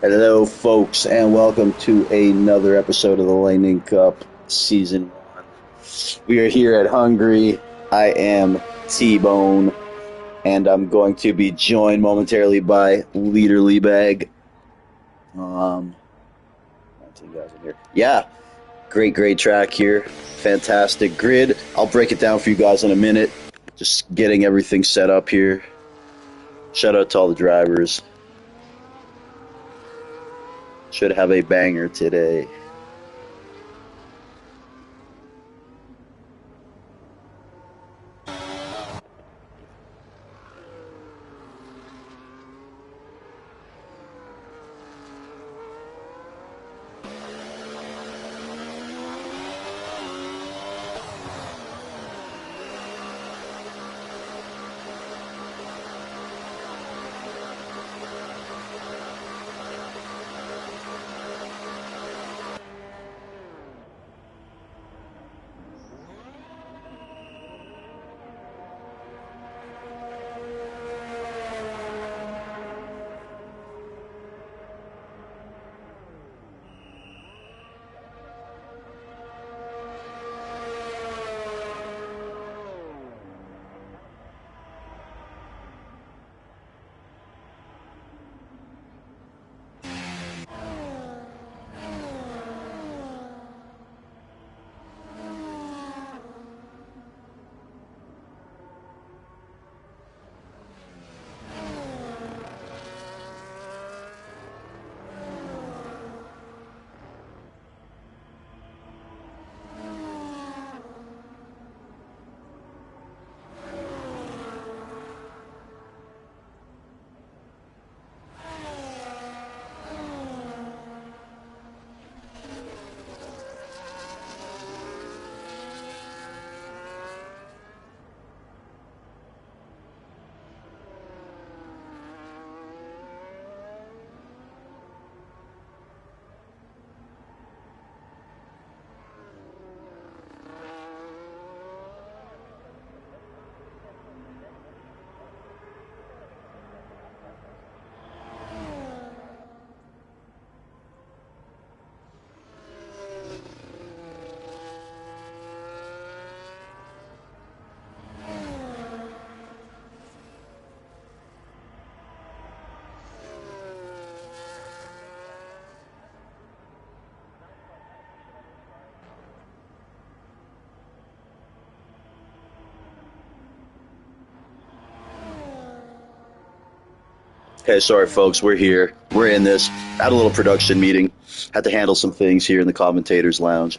Hello, folks, and welcome to another episode of the Lightning Cup Season 1. We are here at Hungary. I am T-Bone, and I'm going to be joined momentarily by Leader Leebag. 19 guys in here. Yeah, great track here. Fantastic grid. I'll break it down for you guys in a minute. Just getting everything set up here. Shout out to all the drivers. Should have a banger today. Okay, sorry, folks. We're here. We're in this. Had a little production meeting. Had to handle some things here in the commentators' lounge.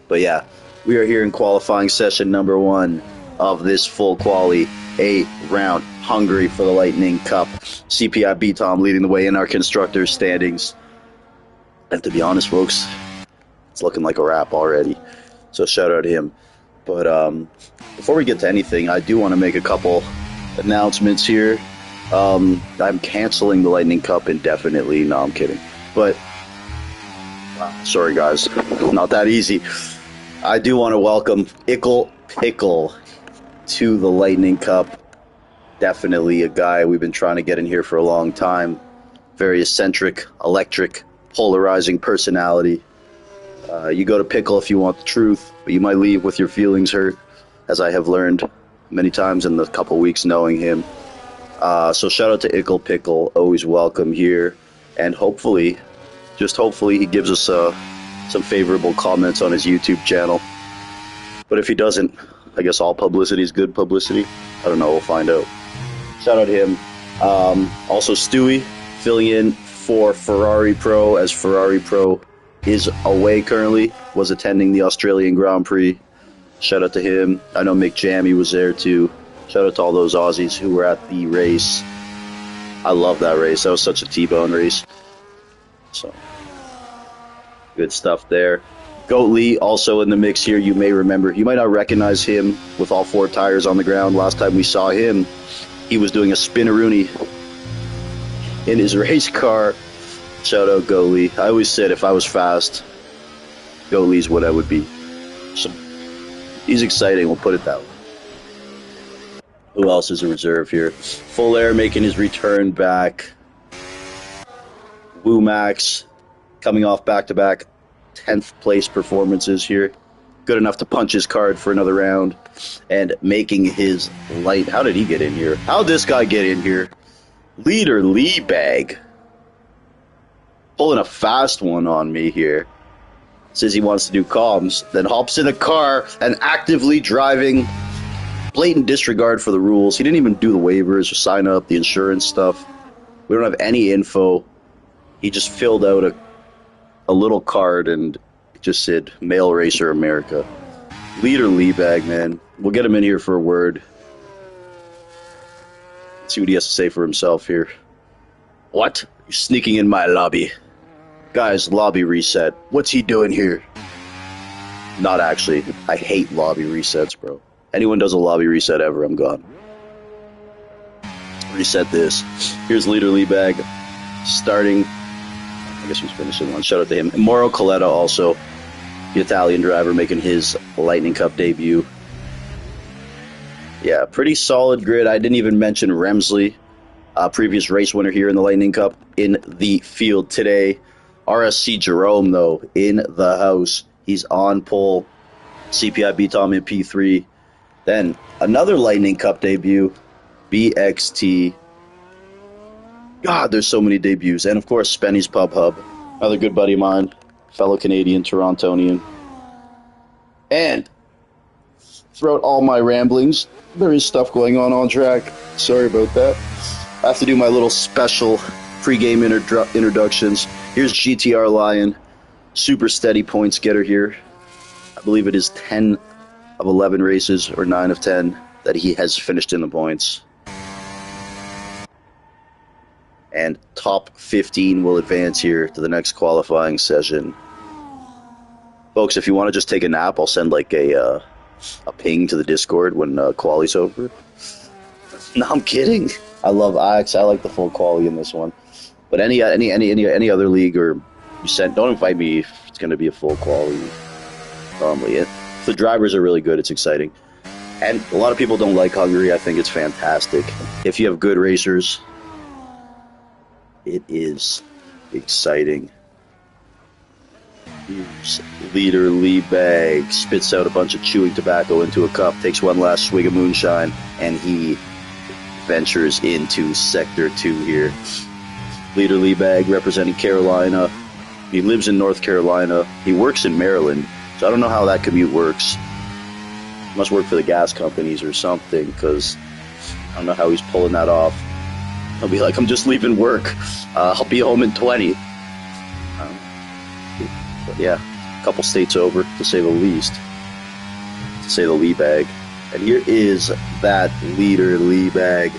But yeah, we are here in qualifying session number 1 of this full quali A round Hungary for the Lightning Cup. CPI B-Tom leading the way in our constructors' standings. And to be honest, folks, it's looking like a wrap already. So shout out to him. But before we get to anything, I do want to make a couple announcements here. I'm canceling the Lightning Cup indefinitely. No, I'm kidding. But, sorry guys, not that easy. I do want to welcome Ickle Pickle to the Lightning Cup. Definitely a guy we've been trying to get in here for a long time. Very eccentric, electric, polarizing personality. You go to Pickle if you want the truth, but you might leave with your feelings hurt, as I have learned many times in the couple weeks knowing him. So shout out to Ickle Pickle, always welcome here, and hopefully, just hopefully, he gives us some favorable comments on his YouTube channel. But if he doesn't, I guess all publicity is good publicity. I don't know, we'll find out. Shout out to him. Also Stewie, filling in for Ferrari Pro, as Ferrari Pro is away currently, was attending the Australian Grand Prix. Shout out to him. I know Mick Jammy was there too. Shout out to all those Aussies who were at the race. I love that race. That was such a T-bone race. So, good stuff there. Goat Lee also in the mix here. You may remember. You might not recognize him with all 4 tires on the ground. Last time we saw him, he was doing a spinneroonie in his race car. Shout out Goat Lee. I always said if I was fast, Goat Lee's what I would be. So, he's exciting, we'll put it that way. Who else is a reserve here? Full Air making his return back. Woo Max coming off back-to-back 10th place performances here. Good enough to punch his card for another round and making his light. How did he get in here? How did this guy get in here? Leader Leebag. Pulling a fast one on me here. Says he wants to do comms, then hops in a car and actively driving. Blatant disregard for the rules. He didn't even do the waivers or sign up, the insurance stuff. We don't have any info. He just filled out a little card and just said, Male Racer America. Leader Leebag, man. We'll get him in here for a word. Let's see what he has to say for himself here. What? You're sneaking in my lobby. Guys, lobby reset. What's he doing here? Not actually. I hate lobby resets, bro. Anyone does a lobby reset ever, I'm gone. Reset this. Here's Leader Leebag starting. I guess he's finishing one. Shout out to him. And Mauro Coletta also, the Italian driver, making his Lightning Cup debut. Yeah, pretty solid grid. I didn't even mention Remsley, previous race winner here in the Lightning Cup, in the field today. RSC Jerome, though, in the house. He's on pole. CPI B-Tom in P3. Then another Lightning Cup debut, BXT. God, there's so many debuts. And, of course, Spenny's Pub Hub. Another good buddy of mine, fellow Canadian, Torontonian. And throughout all my ramblings, there is stuff going on track. Sorry about that. I have to do my little special pre-game introductions. Here's GTR Lion, super steady points getter here. I believe it is 10 of 11 races, or 9 of 10, that he has finished in the points. And top 15 will advance here to the next qualifying session. Folks, if you want to just take a nap, I'll send like a ping to the Discord when quali's over. No, I'm kidding. I love Ajax. I like the full quali in this one. But any other league, or you send, don't invite me if it's going to be a full quali. Normally, the drivers are really good. It's exciting. And a lot of people don't like Hungary. I think it's fantastic. If you have good racers, it is exciting. Here's Leader Leebag, spits out a bunch of chewing tobacco into a cup, takes one last swig of moonshine, and he ventures into Sector 2 here. Leader Leebag representing Carolina. He lives in North Carolina. He works in Maryland, so I don't know how that commute works. He must work for the gas companies or something, because I don't know how he's pulling that off. He'll be like, I'm just leaving work. I'll be home in 20. But yeah, a couple states over, to say the least. To say the Leebag. And here is that Leader Leebag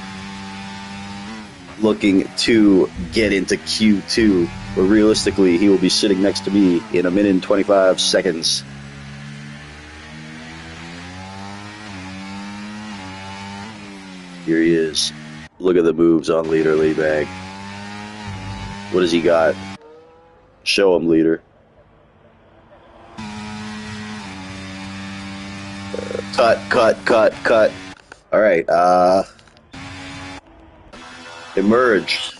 looking to get into Q2, where realistically he will be sitting next to me in 1 minute and 25 seconds. Here he is. Look at the moves on Leader Leebag. What has he got? Show him, Leader. Cut. All right, Emerge.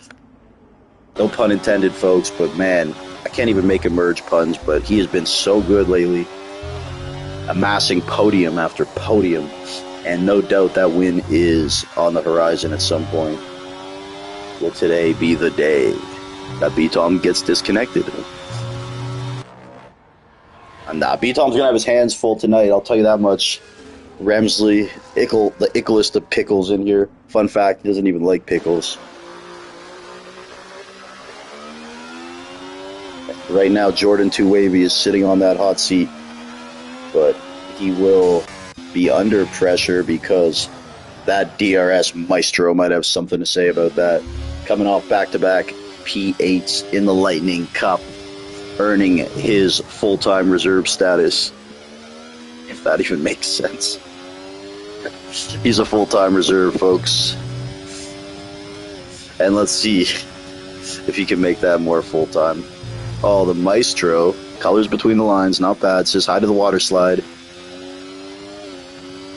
No pun intended, folks, but man, I can't even make Emerge puns, but he has been so good lately. Amassing podium after podium, and no doubt that win is on the horizon at some point. Will today be the day that B-Tom gets disconnected? And B-Tom's going to have his hands full tonight, I'll tell you that much. Remsley, the icklest of pickles in here. Fun fact, he doesn't even like pickles. Right now, Jordan 2 Wavy is sitting on that hot seat, but he will be under pressure because that DRS Maestro might have something to say about that. Coming off back-to-back P8s in the Lightning Cup, earning his full-time reserve status, if that even makes sense. He's a full-time reserve, folks. And let's see if he can make that more full-time. Oh, the Maestro. Colors between the lines, not bad. Says hi to the water slide.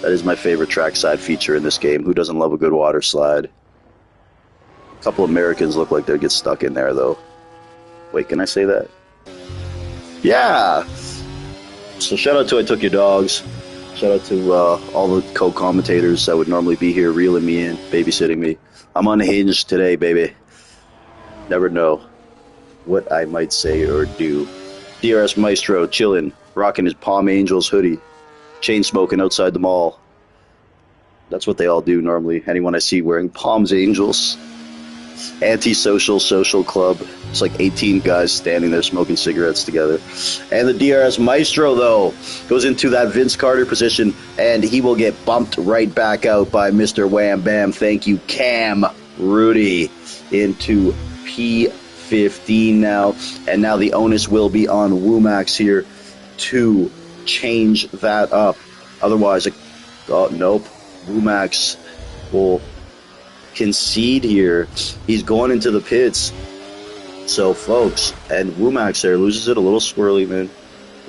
That is my favorite trackside feature in this game. Who doesn't love a good water slide? A couple Americans look like they'll get stuck in there, though. Wait, can I say that? Yeah. So shout out to I Took Your Dogs. Shout out to all the co-commentators that would normally be here reeling me in, babysitting me. I'm unhinged today, baby. Never know what I might say or do. DRS Maestro chilling, rocking his Palm Angels hoodie, chain smoking outside the mall. That's what they all do normally. Anyone I see wearing Palms Angels. Antisocial social club. It's like 18 guys standing there smoking cigarettes together. And the DRS Maestro, though, goes into that Vince Carter position, and he will get bumped right back out by Mr. Wham Bam. Thank you, Cam Rudy, into P15 now. And now the onus will be on Womax here to change that up. Otherwise, nope. Womax will concede here. He's going into the pits. So, folks, and Womax there loses it a little swirly, man.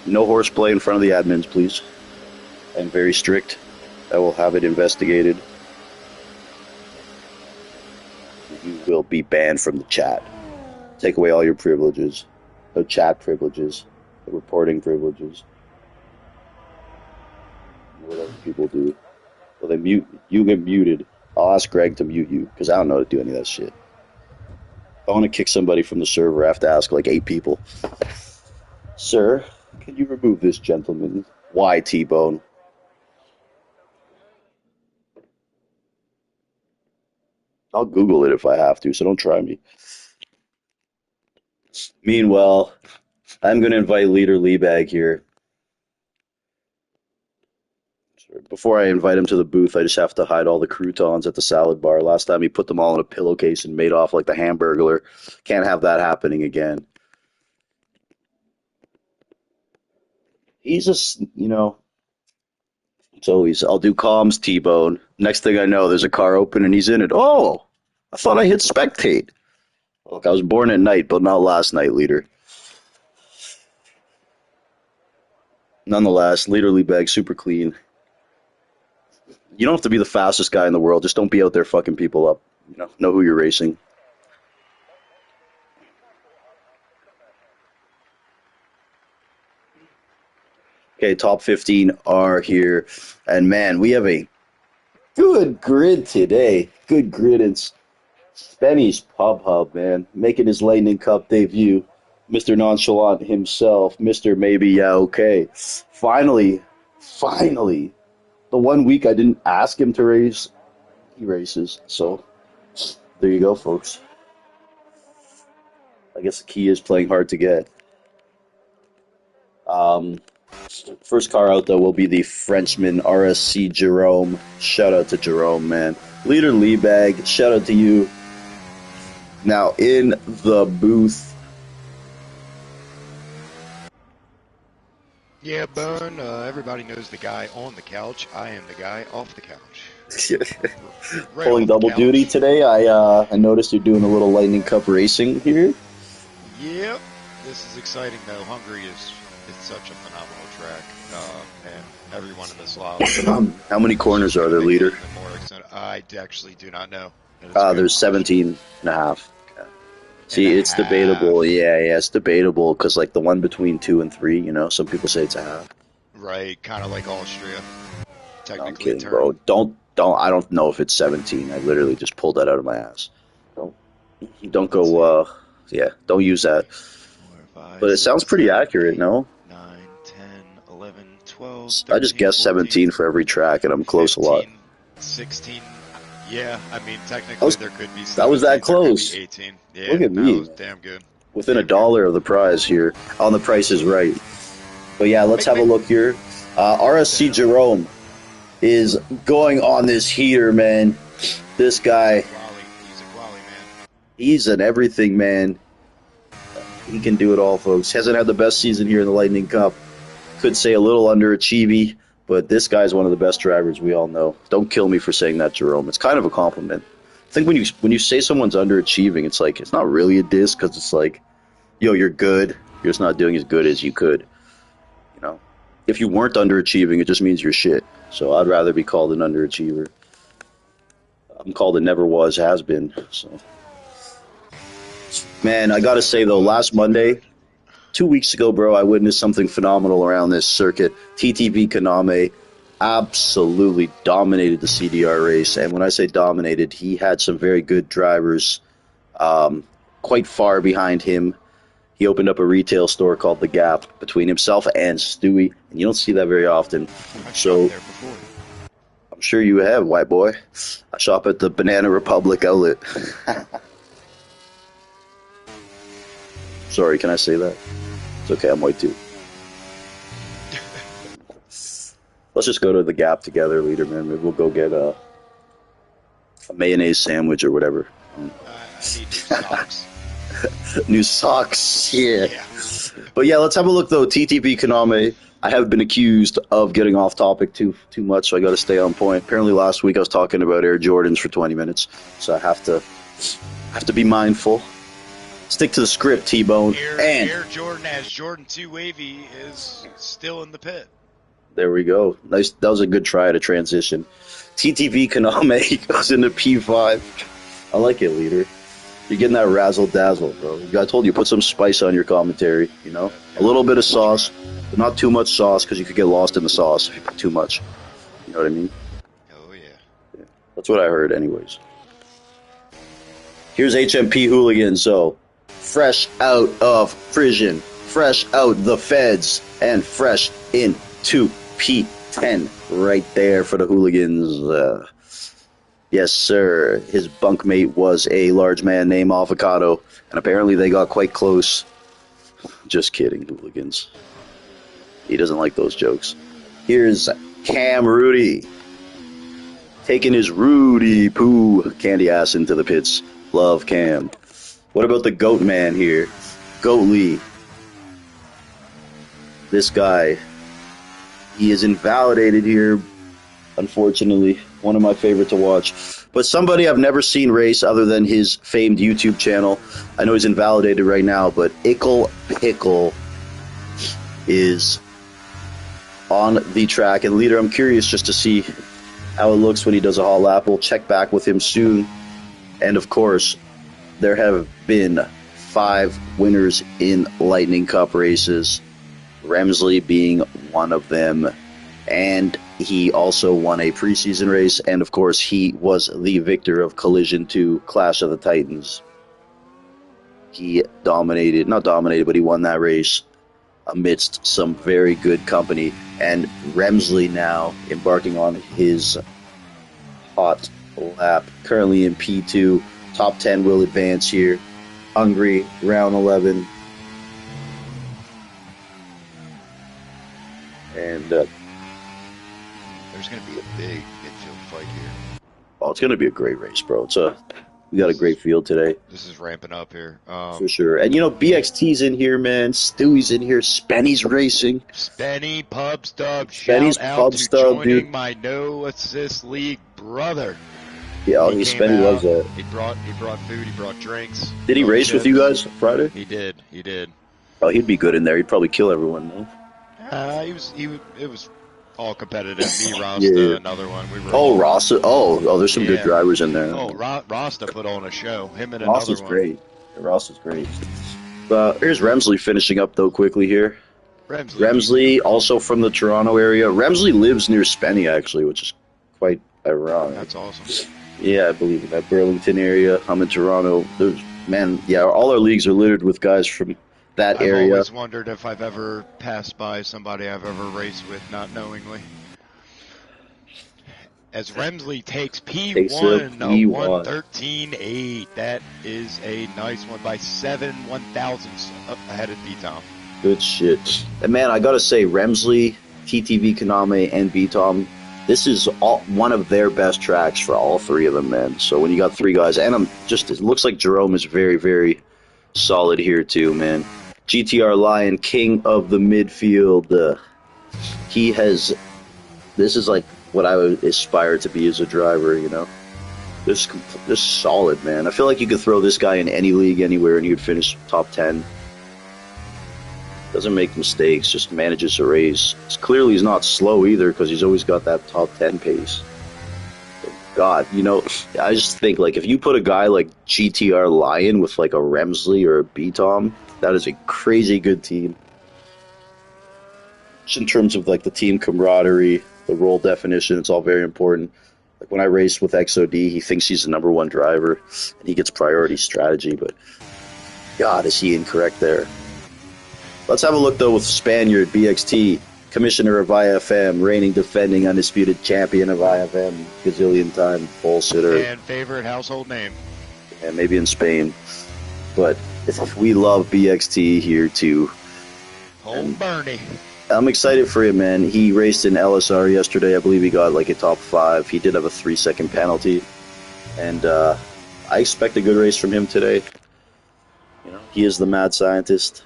No horseplay in front of the admins, please. I'm very strict. I will have it investigated. You will be banned from the chat. Take away all your privileges. No chat privileges. No reporting privileges. What other people do. Well, they mute you. Get muted. I'll ask Greg to mute you, because I don't know how to do any of that shit. If I want to kick somebody from the server, I have to ask like 8 people. Sir, can you remove this gentleman? Why, T-Bone? I'll Google it if I have to, so don't try me. Meanwhile, I'm going to invite Leader Leabag here. Before I invite him to the booth, I just have to hide all the croutons at the salad bar. Last time he put them all in a pillowcase and made off like the Hamburglar. Can't have that happening again. He's just, it's always, I'll do comms, T-Bone. Next thing I know, there's a car open and he's in it. Oh, I thought I hit spectate. Look, I was born at night, but not last night, Leader. Nonetheless, Leader Leabag, super clean. You don't have to be the fastest guy in the world. Just don't be out there fucking people up. Know who you're racing. Okay, top 15 are here. And man, we have a good grid today. Good grid. It's Benny's Pub Hub, man. Making his Lightning Cup debut. Mr. Nonchalant himself. Mr. Maybe Yeah Okay. Finally, the 1 week I didn't ask him to race, he races. So, there you go, folks. I guess the key is playing hard to get. First car out, though, will be the Frenchman RSC Jerome. Shout out to Jerome, man. Leader Leabag, shout out to you. Now, in the booth. Yeah, Bone, everybody knows the guy on the couch. I am the guy off the couch. Right. Pulling double duty today. I noticed you're doing a little Lightning Cup racing here. Yep. This is exciting, though. Hungary is such a phenomenal track, and everyone in this lot. How many corners are there, Leader? I actually do not know. There's 17 and a half. See, it's debatable. Yeah, it's debatable because like the one between 2 and 3, some people say it's a half. Right, kind of like Austria. Technically, I'm kidding, bro. Don't. I don't know if it's 17. I literally just pulled that out of my ass. Don't go. Don't use that. 4, 5, but it sounds pretty accurate, 8, no? 9, 10, 11, 12. 13, I just guessed 17 for every track, and I'm close 15, a lot. 16. Yeah, I mean, technically there could be 17, that was that close. 18. Yeah, look at me. That was damn good. Within $1 of the prize here. On the Price is Right. But yeah, let's have a look here. RSC Jerome is going on this heater, man. This guy. He's a quali man. He's an everything man. He can do it all, folks. Hasn't had the best season here in the Lightning Cup. Could say a little underachieving. But this guy's one of the best drivers we all know. Don't kill me for saying that, Jerome. It's kind of a compliment. I think when you say someone's underachieving, it's like it's not really a diss because it's like, you're good. You're just not doing as good as you could. If you weren't underachieving, it just means you're shit. So I'd rather be called an underachiever. I'm called a never was, has been. So Man, I gotta say though, last Monday, 2 weeks ago, bro, I witnessed something phenomenal around this circuit. TTV Kaname absolutely dominated the CDR race, and when I say dominated, he had some very good drivers quite far behind him. He opened up a retail store called The Gap between himself and Stewie, and you don't see that very often. I So shopped there before. I'm sure you have, white boy. I shop at the Banana Republic outlet. Sorry, can I say that? It's okay, I'm white too. Let's just go to The Gap together, leader, man. Maybe we'll go get a mayonnaise sandwich or whatever. I need new socks. New socks, yeah. Yeah. But yeah, let's have a look though. TTP Kaname. I have been accused of getting off topic too much, so I got to stay on point. Apparently, last week I was talking about Air Jordans for 20 minutes, so I have to be mindful. Stick to the script, T-Bone. And Air Jordan as Jordan 2 Wavy is still in the pit. there we go. Nice. That was a good try to transition. TTV Kaname goes into P5. I like it, leader. You're getting that razzle dazzle, bro. I told you, put some spice on your commentary. You know, a little bit of sauce, but not too much sauce because you could get lost in the sauce if you put too much. You know what I mean? Oh yeah. That's what I heard, anyways. Here's HMP Hooligan. So, fresh out of prison, fresh out the feds, and fresh into P10 right there for the Hooligans. Yes, sir. His bunkmate was a large man named Avocado, and apparently they got quite close. Just kidding, Hooligans. He doesn't like those jokes. Here's Cam Rudy, taking his Rudy Poo candy ass into the pits. Love Cam. What about the Goat Man here? Goat Lee. This guy, he is invalidated here, unfortunately. One of my favorite to watch. But somebody I've never seen race other than his famed YouTube channel. I know he's invalidated right now, but Ickle Pickle is on the track. And leader, I'm curious just to see how it looks when he does a hot lap. We'll check back with him soon. And of course, there have been 5 winners in Lightning Cup races, Remsley being one of them. And he also won a preseason race, and of course, he was the victor of Collision 2 Clash of the Titans. He dominated, not dominated, but he won that race amidst some very good company. And Remsley now embarking on his hot lap, currently in P2. Top 10 will advance here. Hungary, round 11. And There's going to be a big midfield fight here. oh, it's going to be a great race, bro. We got a great field today. This is ramping up here. For sure. And, you know, BXT's in here, man. Stewie's in here. Spenny's racing. Spenny Pub Stub. Spenny's Shout out Pub to Stub, joining dude. my No Assist League brother. Yeah, He came Spenny out, loves that. He brought food. He brought drinks. Did he brought race with chips. you guys Friday? He did. He did. Oh, he'd be good in there. He'd probably kill everyone, though. It was all competitive. Me, Rasta, Yeah. another one. We were. Oh, Rasta. Oh, there's some good Yeah. drivers in there. Oh, Rasta put on a show. Him and Ross is another one. great. Ross is great. Here's Remsley finishing up, though, quickly here. Remsley, also from the Toronto area. Remsley lives near Spenny, actually, which is quite ironic. That's awesome. Yeah, I believe in that Burlington area. I'm in Toronto. All our leagues are littered with guys from that I've area. always wondered if I've ever passed by somebody I've ever raced with not knowingly. As Remsley takes Takes P1, a a P1. 113.8. That is a nice one by 7 1,000ths ahead of D-Tom. Good shit. And man, I gotta say, Remsley, TTV Kaname, and B-Tom, this is one of their best tracks for all 3 of them, man. So when you got 3 guys, and it looks like Jerome is very, very solid here too, man. GTR Lion, king of the midfield. This is like what I would aspire to be as a driver, you know. This solid, man. I feel like you could throw this guy in any league, anywhere, and he would finish top 10. Doesn't make mistakes, just manages to race. Clearly he's not slow either, because he's always got that top 10 pace. God, I just think like if you put a guy like GTR Lion with like a Remsley or a B-Tom, that is a crazy good team. Just in terms of like the team camaraderie, the role definition, it's all very important. Like when I race with XOD, he thinks he's the number one driver, and he gets priority strategy. But God, is he incorrect there? Let's have a look though with Spaniard BXT, commissioner of IFM, reigning, defending, undisputed champion of IFM, gazillion time bullshitter, And favorite household name. and maybe in Spain. But we love BXT here too. Old Bernie. I'm excited for him, man. He raced in LSR yesterday. I believe he got like a top 5. He did have a 3-second penalty, and I expect a good race from him today. He is the mad scientist.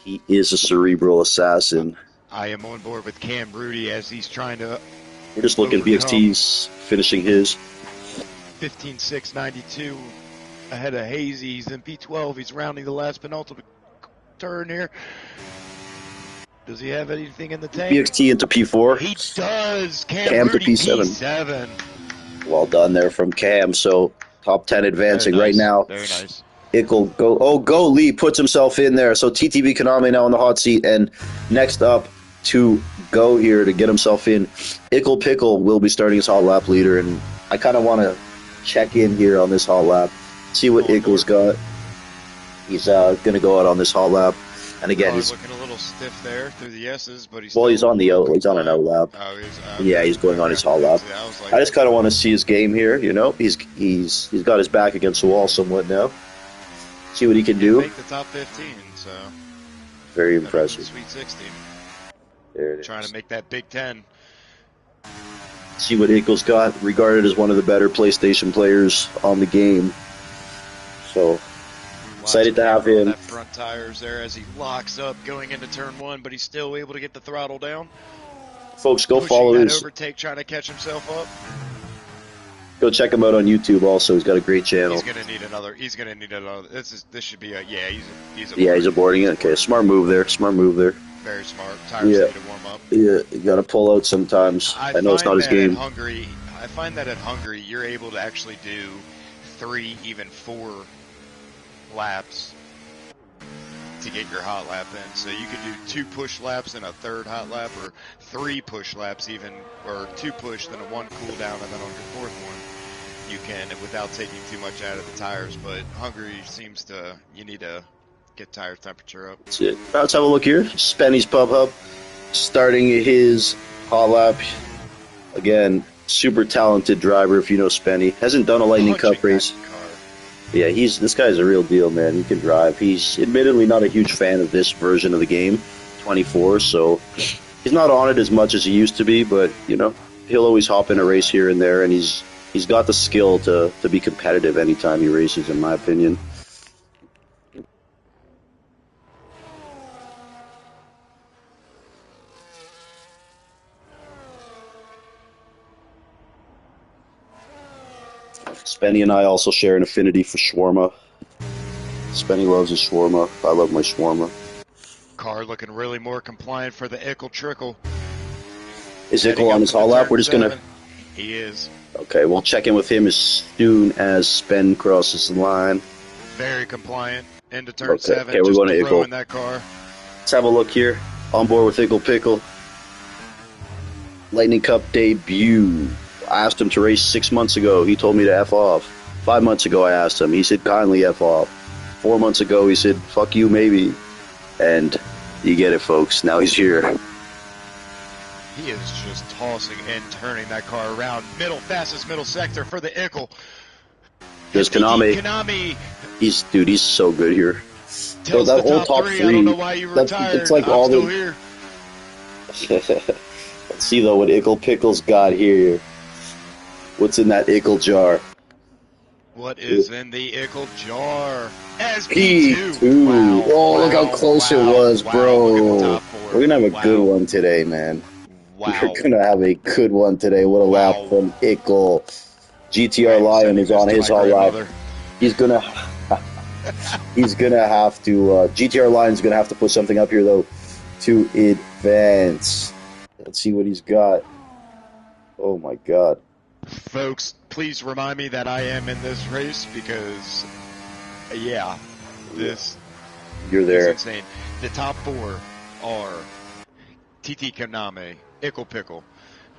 He is a cerebral assassin. I am on board with Cam Rudy as he's trying to. We're just looking at BXT's finishing his 15.692 ahead of Hazy. He's in P12. He's rounding the last penultimate turn here. Does he have anything in the tank? BXT into P4. He does. Cam to Rudy, P7. P7. Well done there from Cam. So top 10 advancing Very nice. right now. Very nice. Ickle go. Oh, go Lee puts himself in there. So TTV Konami now in the hot seat, and next up to go here to get himself in, Ickle Pickle will be starting his hot lap leader, and I kind of want to check in here on this hot lap, see what Ickle's got. He's going to go out on this hot lap, and again he's looking a little stiff there through the S's, but he's on the out. He's on an out lap. Oh, yeah, he's going on his hot lap. I just kind of want to see his game here. He's got his back against the wall somewhat now. See what he can do. Make the top 15, so very impressive. Sweet 16. There it is. Trying to make that Big 10. See what Ickle's got, regarded as one of the better PlayStation players on the game. So excited to have him. That front tires there as he locks up going into turn 1, but he's still able to get the throttle down. Folks, go Pushing follow that his. overtake, trying to catch himself up. Go check him out on YouTube. Also, he's got a great channel. He's gonna need another. This should be a he's aborting it. Okay, smart move there. Very smart. Tires need to warm up. Yeah, you got to pull out sometimes. I know it's not his game. I find that at Hungary, you're able to actually do 3, even 4 laps to get your hot lap in. So you could do 2 push laps and a 3rd hot lap, or 3 push laps even, or 2 push, then a 1 cool down, and then on your 4th one, you can, without taking too much out of the tires. But Hungary seems to, you need to get tire temperature up. That's it. Let's have a look here. Spenny's Pub Hub starting his hot lap. Again, super talented driver if you know Spenny. Hasn't done a Lightning Cup race. Yeah, this guy's a real deal, man. He can drive. He's admittedly not a huge fan of this version of the game, 24, so he's not on it as much as he used to be, but, he'll always hop in a race here and there, and he's got the skill to be competitive anytime he races, in my opinion. Spenny and I also share an affinity for shawarma. Spenny loves his shawarma. I love my shawarma. Car looking really more compliant for the Ickle Trickle. Is Ickle on his hot lap? We're just going to... He is. Okay, we'll check in with him as soon as Spen crosses the line. Very compliant. Into turn 7. Okay, we're going to Ickle. In that car. Let's have a look here. On board with Ickle Pickle. Lightning Cup debut. I asked him to race 6 months ago. He told me to F off. 5 months ago I asked him. He said kindly F off. 4 months ago he said fuck you maybe. And you get it, folks. Now he's here. He is just tossing and turning that car around. Fastest middle sector for the Ickle. There's Konami. He's so good here. So that whole top 3. I don't know why you retired. It's like all the... here. Let's see though what Ickle Pickle's got here. What's in that Ickle jar? What is in the Ickle jar? P2. Wow. Oh, look how close it was, bro. We're going to have a good one today, man. Wow. We're going to have a good one today. What a lap from Ickle. GTR Lion is on his hot lap. He's going to have to... GTR Lion's going to have to put something up here, though, to advance. Let's see what he's got. Oh, my God. Folks, please remind me that I am in this race because, yeah, this You're is there. insane. The top 4 are TT Konami, Ickle Pickle,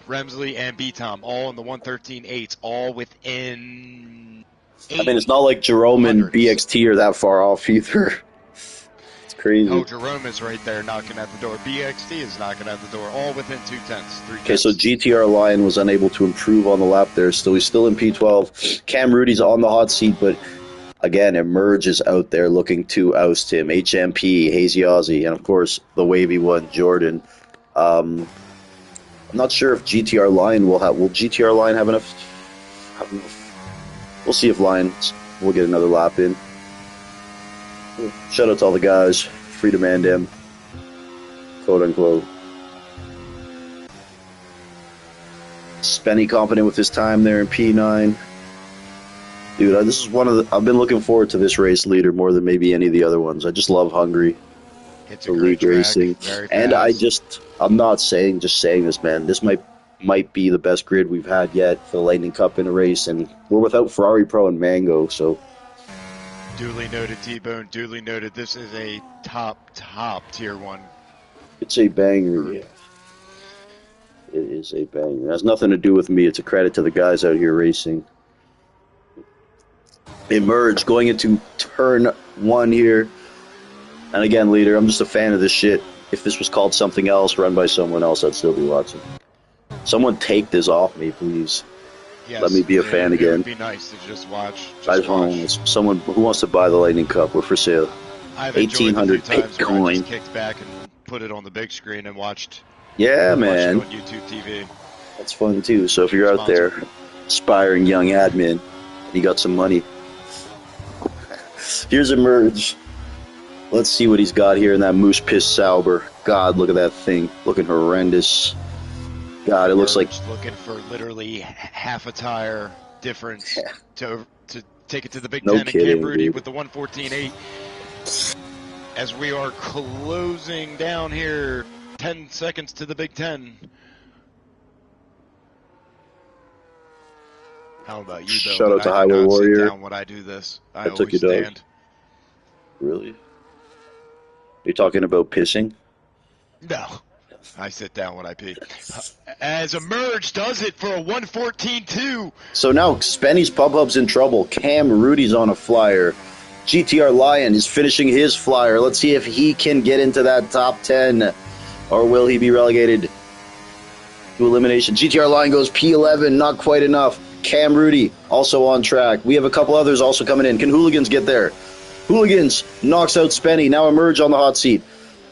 Remsley, and B-Tom, all in the 113.8s, all within 8 I mean, it's not like Jerome and hundredths. BXT are that far off either. It's crazy. Oh, Jerome is right there knocking at the door. BXT is knocking at the door, all within 2 tenths, 3 tenths. Okay, so GTR Lion was unable to improve on the lap there, so he's still in P12. Cam Rudy's on the hot seat, but again, Emerge is out there looking to oust him. HMP, Hazy Aussie, and of course, the wavy one, Jordan. I'm not sure if GTR Lion will GTR Lion have enough? We'll see if Lion will get another lap in. Shout out to all the guys. Freedom and him. Quote unquote. Spenny confident with his time there in P9. Dude, this is I've been looking forward to this race, leader, more than maybe any of the other ones. I just love Hungary. It's a great track, racing. And I'm not saying this, man. This might be the best grid we've had yet for the Lightning Cup in a race, and we're without Ferrari Pro and Mango, so. Duly noted, T-Bone. Duly noted. This is a top tier 1. It's a banger, yeah. It is a banger. It has nothing to do with me. It's a credit to the guys out here racing. Emerge going into turn 1 here. And again, leader, I'm just a fan of this shit. If this was called something else, run by someone else, I'd still be watching. Someone take this off me, please. Yes, let me be a fan again. It would be nice to just watch. I just want someone who wants to buy the Lightning Cup. We're for sale. I've 1,800 Bitcoin. I Bitcoin. just kicked back and put it on the big screen and watched. Yeah, man. Watched it on YouTube TV. That's fun too. So if you're out there, aspiring young admin, and you got some money, here's Emerge. Let's see what he's got here in that Moose Piss Sauber. God, look at that thing. Looking horrendous. God, it looks like looking for literally half a tire difference to take it to the Big No Ten kidding, and Cam Rudy dude. with the 114.8. As we are closing down here, 10 seconds to the Big Ten. How about you, Bill? Shout out to I do Highway not Warrior. Sit down when I do this. I took always you down. stand. Really? You're talking about pissing? No. I sit down when I pee. As Emerge does it for a 114.2. So now Spenny's Pub Hub's in trouble. Cam Rudy's on a flyer. GTR Lion is finishing his flyer. Let's see if he can get into that top 10. Or will he be relegated to elimination? GTR Lion goes P11, not quite enough. Cam Rudy also on track. We have a couple others also coming in. Can Hooligans get there? Hooligans knocks out Spenny. Now Emerge on the hot seat.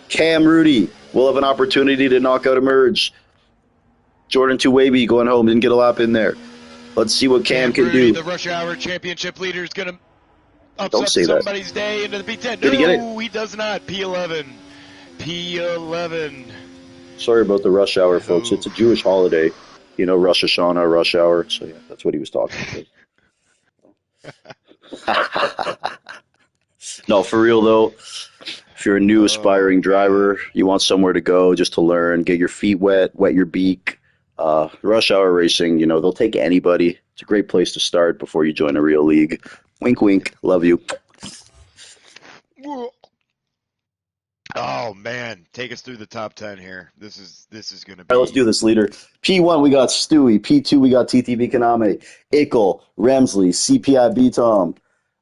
Cam Rudy will have an opportunity to knock out Emerge. Jordan Tuwaby going home, didn't get a lap in there. Let's see what Cam can Rudy, do. The Rush Hour Championship leader, is going to Don't upset say that. somebody's day into the P10. Did he get it? No, he does not. P11. P11. Sorry about the rush hour, folks. It's a Jewish holiday. You know, Rosh Hashanah, rush hour. So, yeah, that's what he was talking about. No, for real, though. If you're a new aspiring driver, you want somewhere to go just to learn, get your feet wet your beak. Rush hour racing, you know, they'll take anybody. It's a great place to start before you join a real league. Wink, wink. Love you. Oh man, take us through the top 10 here. This is going to be. All right, let's do this, leader. P1, we got Stewie. P2, we got TTB Kaname, Ickle, Remsley, CPI B-Tom,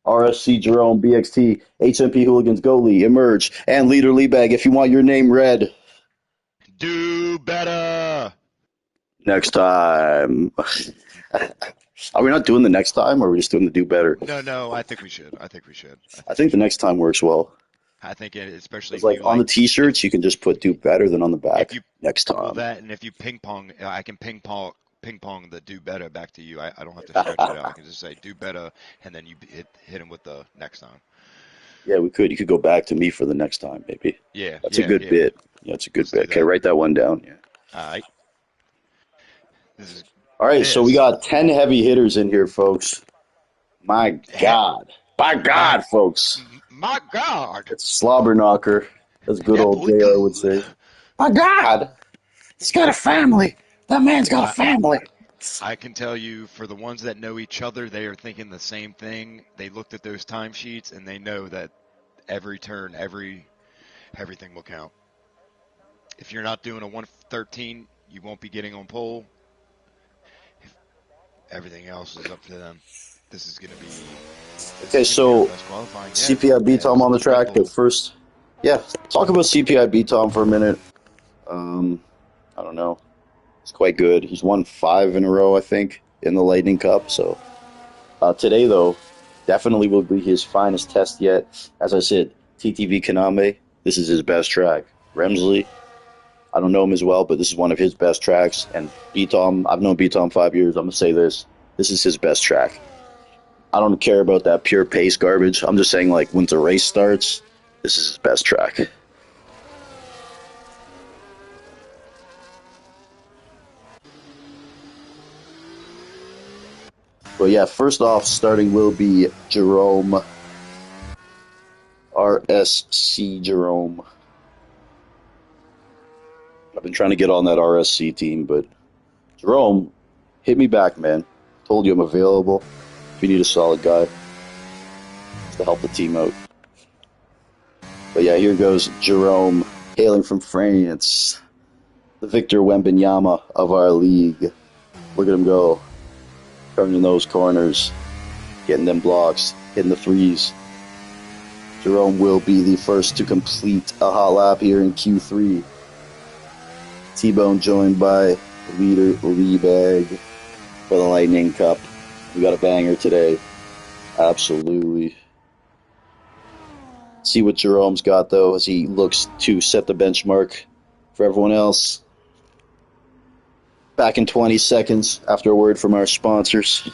RSC Jerome, BXT, HMP Hooligans, Goalie, Emerge, and Leader Liebag. If you want your name read, Do better. next time. Are we not doing the next time, or are we just doing the do better? No, I think we should. I think the next time works well. I think especially It's like on the T-shirts, you can just put do better than on the back. Next time. Well, that, and if you ping pong, I can ping pong the do better back to you. I don't have to stretch it out. I can just say do better, and then you hit him with the next time. Yeah, we could. You could go back to me for the next time, maybe. Yeah. That's a good bit. Yeah, it's a good bit. Okay, write that one down. Yeah. All right. All right, so we got 10 heavy hitters in here, folks. My God. By God, folks. My God. It's a slobber knocker, as good old JR would say. My God. He's got a family. That man's got a family. I can tell you, for the ones that know each other, they are thinking the same thing. They looked at those timesheets and they know that every turn, everything will count. If you're not doing a 113, you won't be getting on pole. Everything else is up to them. This is going to be Okay, so best qualifying yet. CPI B Tom on the track, but first, yeah, talk about CPI B Tom for a minute. I don't know. He's quite good. He's won 5 in a row, I think, in the Lightning Cup. So today, though, definitely will be his finest test yet. As I said, TTV Kaname, this is his best track. Remsley, I don't know him as well, but this is one of his best tracks. And B Tom, I've known B Tom 5 years. I'm gonna say this: this is his best track. I don't care about that pure pace garbage. I'm just saying, like, once a race starts, this is his best track. But yeah, first off, starting will be Jerome. RSC Jerome. I've been trying to get on that RSC team, but Jerome, hit me back, man. Told you I'm available. If you need a solid guy to help the team out. But yeah, here goes Jerome, hailing from France. The Victor Wembanyama of our league. Look at him go. Turning those corners. Getting them blocks. Hitting the threes. Jerome will be the first to complete a hot lap here in Q3. T-Bone joined by leader Lee Bag for the Lightning Cup. We got a banger today. Absolutely. See what Jerome's got, though, as he looks to set the benchmark for everyone else. Back in 20 seconds after a word from our sponsors.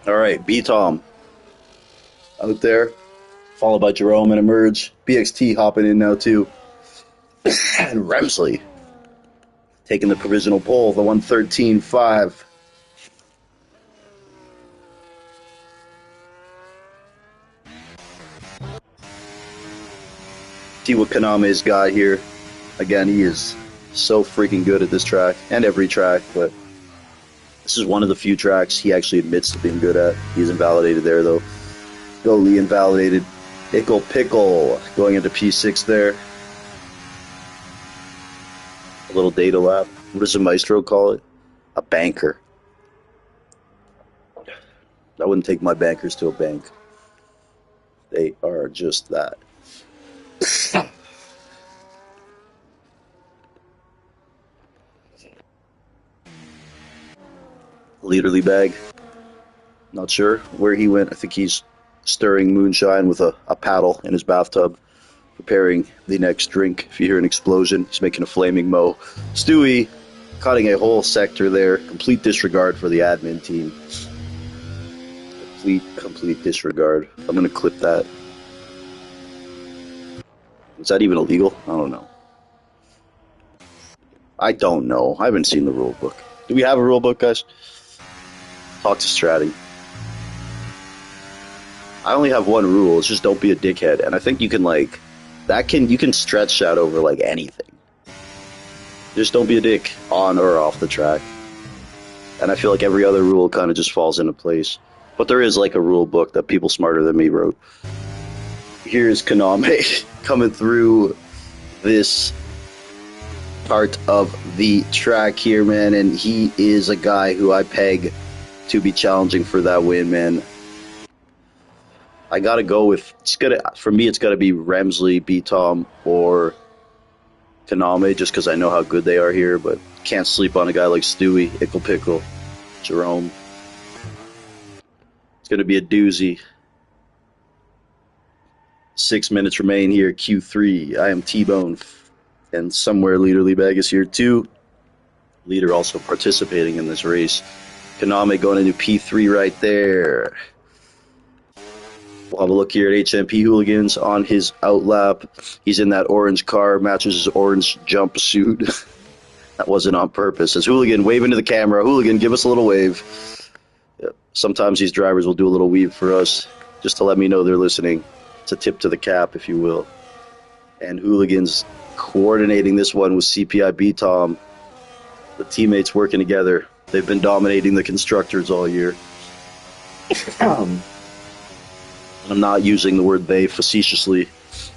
All right, B-Tom out there, followed by Jerome and Emerge. BXT hopping in now, too. And Remsley taking the provisional pole, the 113.5. See what Kaname's got here. Again, he is so freaking good at this track and every track, but this is one of the few tracks he actually admits to being good at. He's invalidated there, though. Go Lee invalidated. Ickle Pickle going into P6 there. A little data lap. What does the Maestro call it? A banker. I wouldn't take my bankers to a bank. They are just that. Leaderly bag. Not sure where he went. I think he's stirring moonshine with a paddle in his bathtub, preparing the next drink. If you hear an explosion, he's making a flaming mo. Stewie cutting a whole sector there. Complete disregard for the admin team. Complete disregard. I'm going to clip that. Is that even illegal? I don't know. I don't know. I haven't seen the rule book. Do we have a rule book, guys? Talk to Stratty. I only have one rule. It's just don't be a dickhead. And I think you can, like, you can stretch that over, like, anything. Just don't be a dick on or off the track. And I feel like every other rule kind of just falls into place. But there is, like, a rule book that people smarter than me wrote. Here's Kaname coming through this part of the track here, man. And he is a guy who I peg to be challenging for that win, man. I gotta go with for me. It's gotta be Remsley, B Tom, or Kaname, just because I know how good they are here. But can't sleep on a guy like Stewie, Ickle Pickle, Jerome. It's gonna be a doozy. 6 minutes remain here. Q3. I am T-Bone, and somewhere Leader Liebag is here too. Leader also participating in this race. Kaname going into P3 right there. We'll have a look here at HMP Hooligans on his outlap. He's in that orange car, matches his orange jumpsuit. That wasn't on purpose. As Hooligan waving to the camera. Hooligan, give us a little wave. Yep. Sometimes these drivers will do a little weave for us just to let me know they're listening. It's a tip to the cap, if you will. And Hooligans coordinating this one with CPI Tom. The teammates working together. They've been dominating the constructors all year. I'm not using the word they facetiously.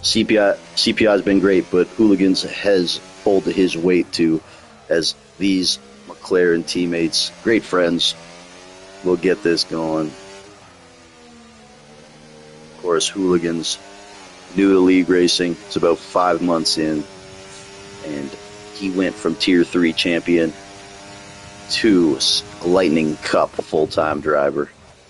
CPI has been great, but Hooligans has pulled his weight too, as these McLaren teammates, great friends, will get this going. Of course, Hooligans new to league racing. It's about 5 months in, and he went from Tier 3 champion to a Lightning Cup full-time driver.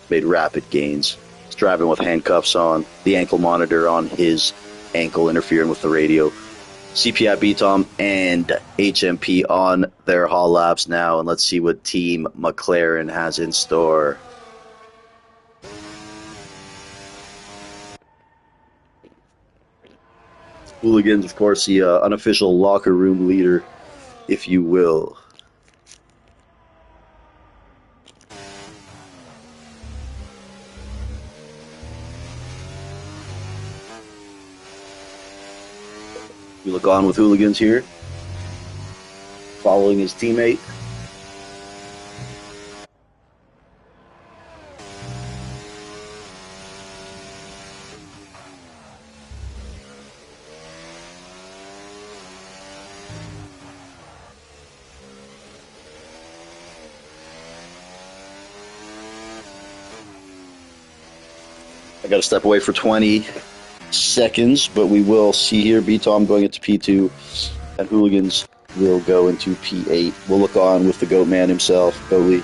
Made rapid gains. He's driving with handcuffs on, the ankle monitor on his ankle interfering with the radio. CPI BTOM and HMP on their Hall laps now, and let's see what Team McLaren has in store. Hooligans, of course, the unofficial locker room leader, if you will. We look on with Hooligans here, following his teammate. I got to step away for 20 seconds, but we will see here B-Tom going into P2, and Hooligans will go into P8. We'll look on with the GOAT man himself, Goalie.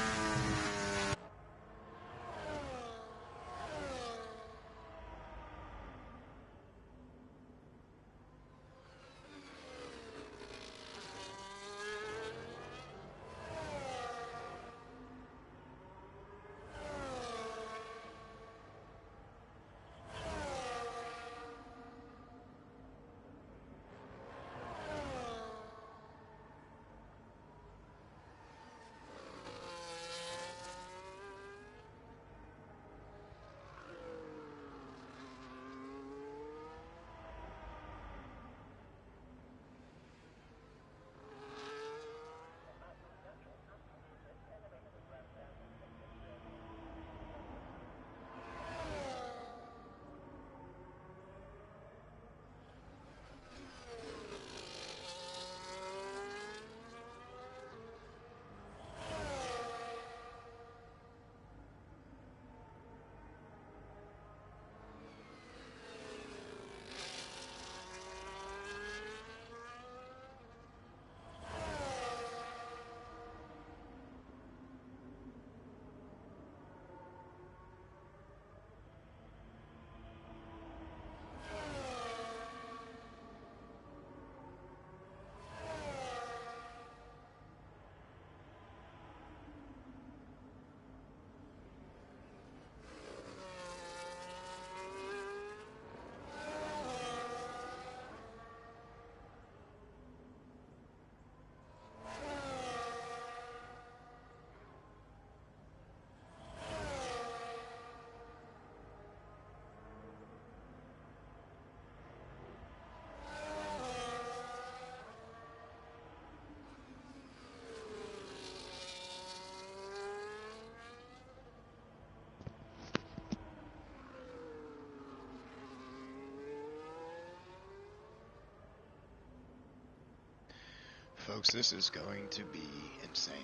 Folks, this is going to be insane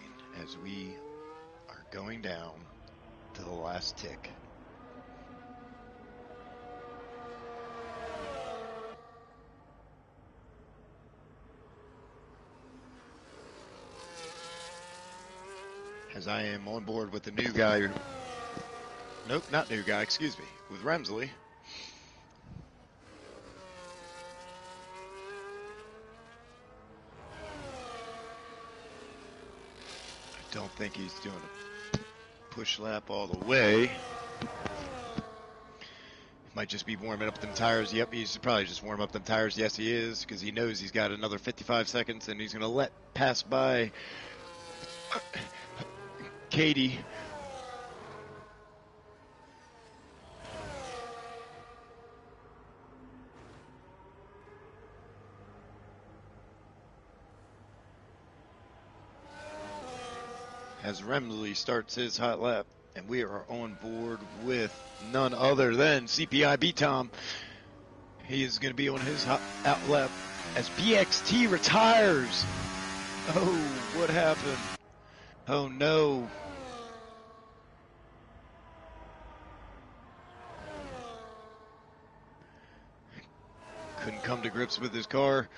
as we are going down to the last tick. as I am on board with the new guy. Nope, not new guy, excuse me, with Remsley. I don't think he's doing a push lap all the way. Might just be warming up them tires. Yep, he's probably just warming up them tires. Yes, he is, because he knows he's got another 55 seconds, and he's going to let pass by Katie. As Remsley starts his hot lap, and we are on board with none other than CPI Tom. He is going to be on his hot out lap as BXT retires. Oh, what happened? Oh no. Couldn't come to grips with his car.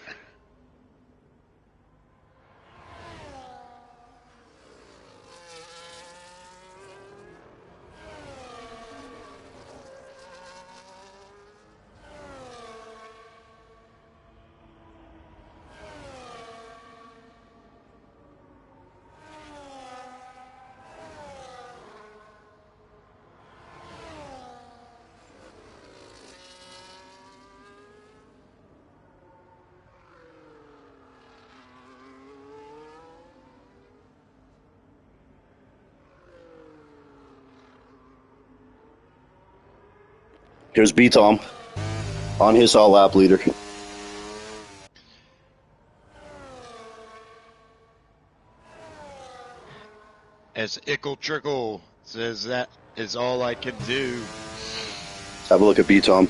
Here's B Tom on his all lap leader. As Ickle Trickle says, that is all I can do. Have a look at B Tom.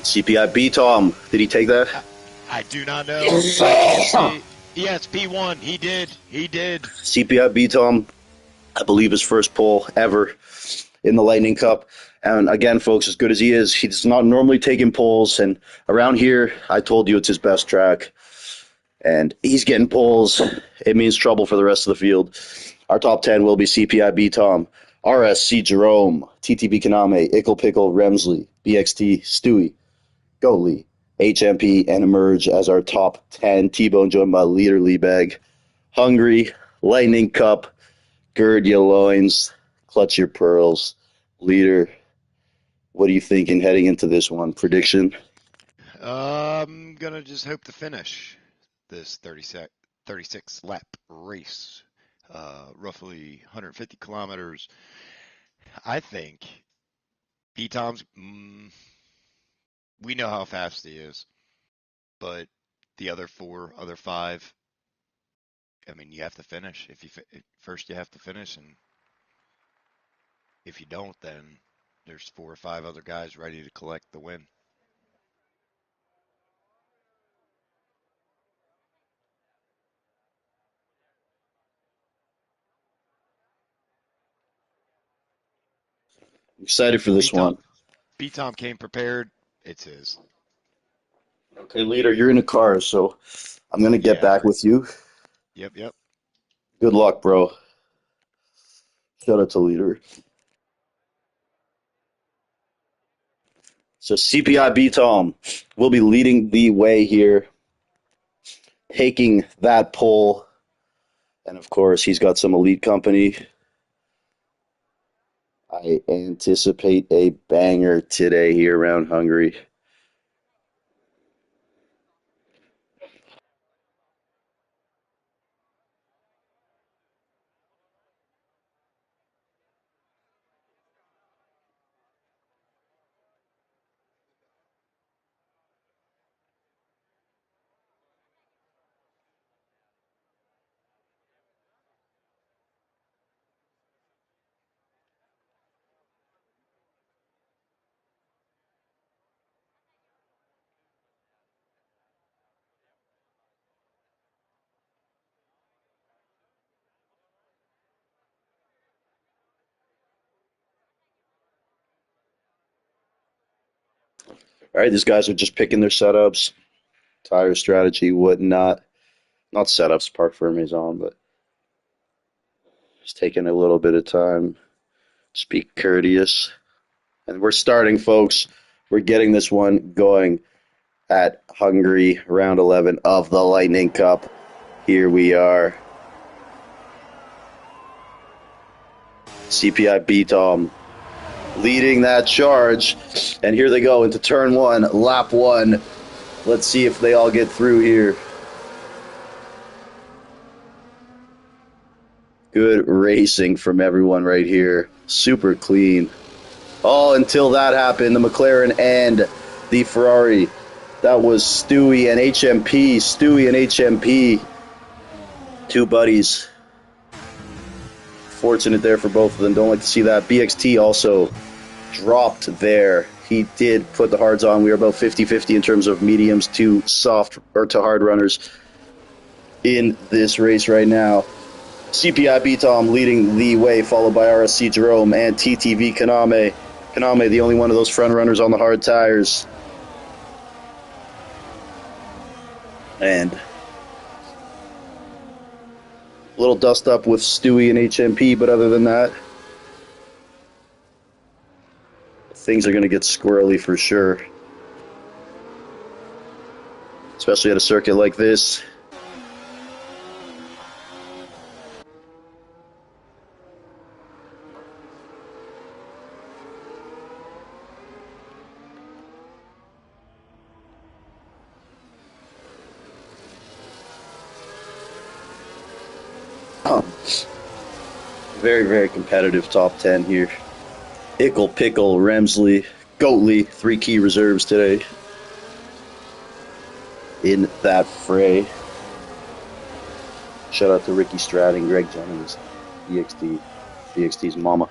CPI B Tom. Did he take that? I do not know. I can't see. Yes, P1. He did. He did. CPI B Tom, I believe his first pole ever in the Lightning Cup. And again, folks, as good as he is, he's not normally taking poles. And around here, I told you it's his best track. And he's getting poles. It means trouble for the rest of the field. Our top 10 will be CPI B Tom, RSC Jerome, TTB Kaname, Ickle Pickle, Remsley, BXT, Stewie, Goalie, HMP, and Emerge as our top 10. T-Bone joined by Leader Leabag, Hungary, Lightning Cup, gird your loins, clutch your pearls. Leader, what are you thinking heading into this one? Prediction? I'm going to just hope to finish this 36 lap race. Roughly 150 kilometers. I think P-Tom's, we know how fast he is, but the other five, I mean, you have to finish. First you have to finish, and if you don't, then there's 4 or 5 other guys ready to collect the win. Excited for this B-Tom, one. B-Tom came prepared. It's his. Okay, Leader, you're in a car, so I'm going to get Yeah. back with you. Yep. Good luck, bro. Shout out to Leader. So CPI B Tom will be leading the way here, taking that pole. And of course, he's got some elite company. I anticipate a banger today here around Hungary. All right, these guys are just picking their setups, tire strategy, whatnot. Not setups, parc fermés but just taking a little bit of time. Just be courteous. And we're starting, folks. We're getting this one going at Hungary, round 11 of the Lightning Cup. Here we are. CPI B-Tom leading that charge. And here they go into turn one, lap one. Let's see if they all get through here. Good racing from everyone right here. Super clean. Oh, until that happened, the McLaren and the Ferrari. That was Stewie and HMP. Stewie and HMP. Two buddies. Fortunate there for both of them. Don't like to see that. BXT also dropped there. He did put the hards on. We are about 50-50 in terms of mediums to soft or to hard runners in this race right now. CPI B-Tom leading the way, followed by RSC Jerome and TTV Kaname. Kaname, the only one of those front runners on the hard tires. And a little dust up with Stewie and HMP, but other than that, things are going to get squirrely for sure. Especially at a circuit like this. Very, very competitive top 10 here. Ickle, Pickle, Remsley, Goatley, three key reserves today in that fray. Shout out to Ricky Stratton, Greg Jennings, BXT's mama.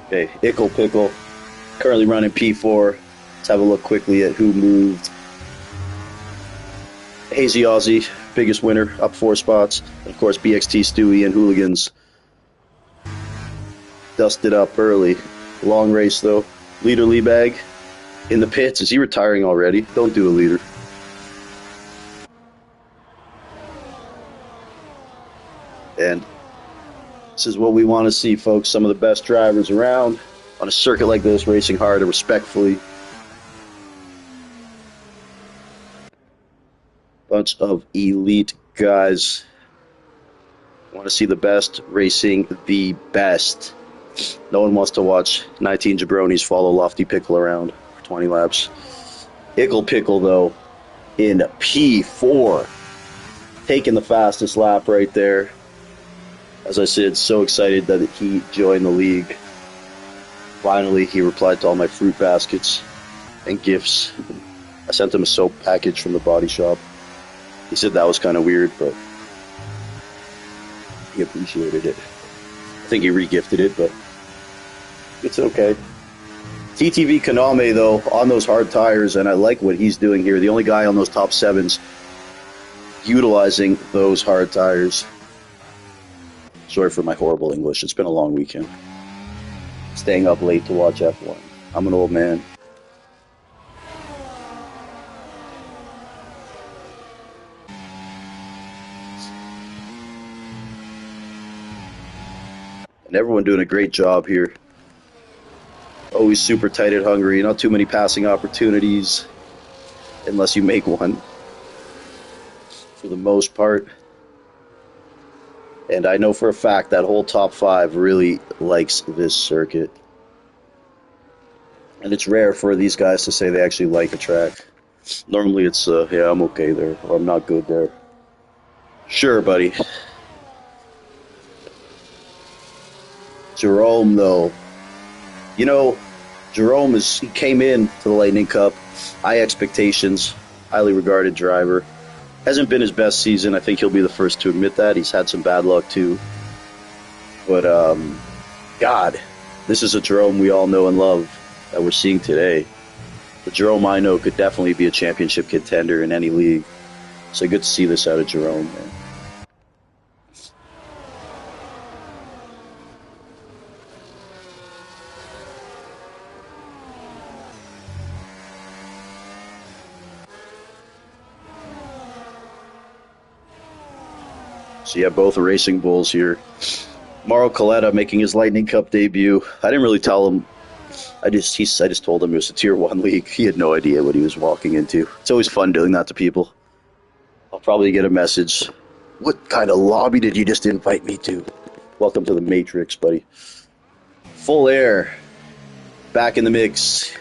Okay, Ickle, Pickle, currently running P4. Let's have a look quickly at who moved. Hazy Aussie, biggest winner, up 4 spots. And of course, BXT, Stewie, and Hooligans dusted up early. Long race, though. Leader Leabag in the pits. Is he retiring already? Don't do a leader. And this is what we want to see, folks. Some of the best drivers around on a circuit like this, racing hard and respectfully. Bunch of elite guys. Want to see the best racing the best. No one wants to watch 19 jabronis follow Lofty Pickle around for 20 laps. Ickle Pickle, though, in P4. Taking the fastest lap right there. As I said, so excited that he joined the league. Finally, he replied to all my fruit baskets and gifts. I sent him a soap package from the body shop. He said that was kind of weird, but he appreciated it. I think he re-gifted it, but it's okay. TTV Kaname, though, on those hard tires, and I like what he's doing here. The only guy on those top 7s utilizing those hard tires. Sorry for my horrible English. It's been a long weekend. Staying up late to watch F1. I'm an old man. And everyone doing a great job here. Always super tight at Hungary. Not too many passing opportunities. Unless you make one. For the most part. And I know for a fact that whole top 5 really likes this circuit. And it's rare for these guys to say they actually like a track. Normally it's, yeah, I'm okay there. Or I'm not good there. Sure, buddy. Jerome, though. You know, Jerome he came in to the Lightning Cup. High expectations. Highly regarded driver. Hasn't been his best season. I think he'll be the first to admit that. He's had some bad luck, too. But, God, this is a Jerome we all know and love that we're seeing today. The Jerome I know could definitely be a championship contender in any league. So good to see this out of Jerome, man. So yeah, both racing bulls here. Mauro Coletta making his Lightning Cup debut. I didn't really tell him. I just told him it was a Tier 1 league. He had no idea what he was walking into. It's always fun doing that to people. I'll probably get a message. What kind of lobby did you just invite me to? Welcome to the Matrix, buddy. Full Air. Back in the mix.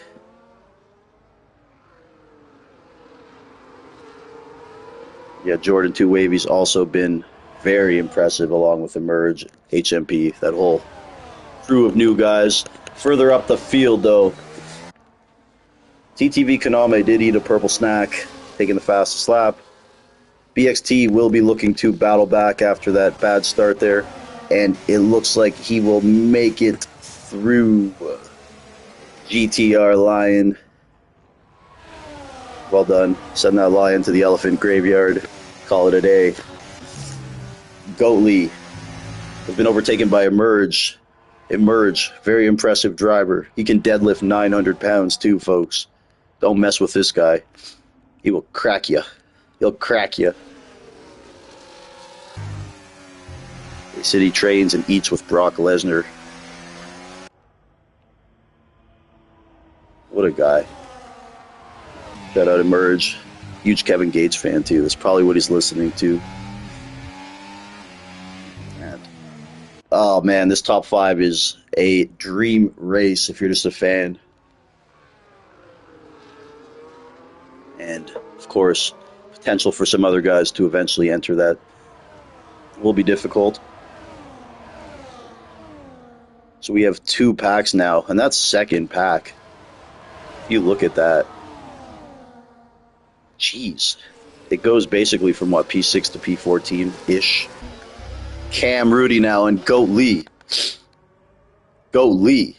Yeah, Jordan 2 Wavy's also been very impressive along with Emerge, HMP, that whole crew of new guys. Further up the field, though, TTV Kaname did eat a purple snack, taking the fastest lap. BXT will be looking to battle back after that bad start there, and it looks like he will make it through GTR Lion. Well done. Send that lion to the elephant graveyard. Call it a day. Goatley has been overtaken by Emerge. Emerge, very impressive driver. He can deadlift 900 pounds too, folks. Don't mess with this guy. He will crack you. He'll crack you. They said he trains and eats with Brock Lesnar. What a guy. Shout out Emerge. Huge Kevin Gates fan too. That's probably what he's listening to. And, oh man, this top 5 is a dream race if you're just a fan. And of course, potential for some other guys to eventually enter that will be difficult. So we have 2 packs now, and that's second pack. If you look at that, jeez, it goes basically from what, P6 to P14-ish. Cam Rudy now and Goat Lee. Goat Lee.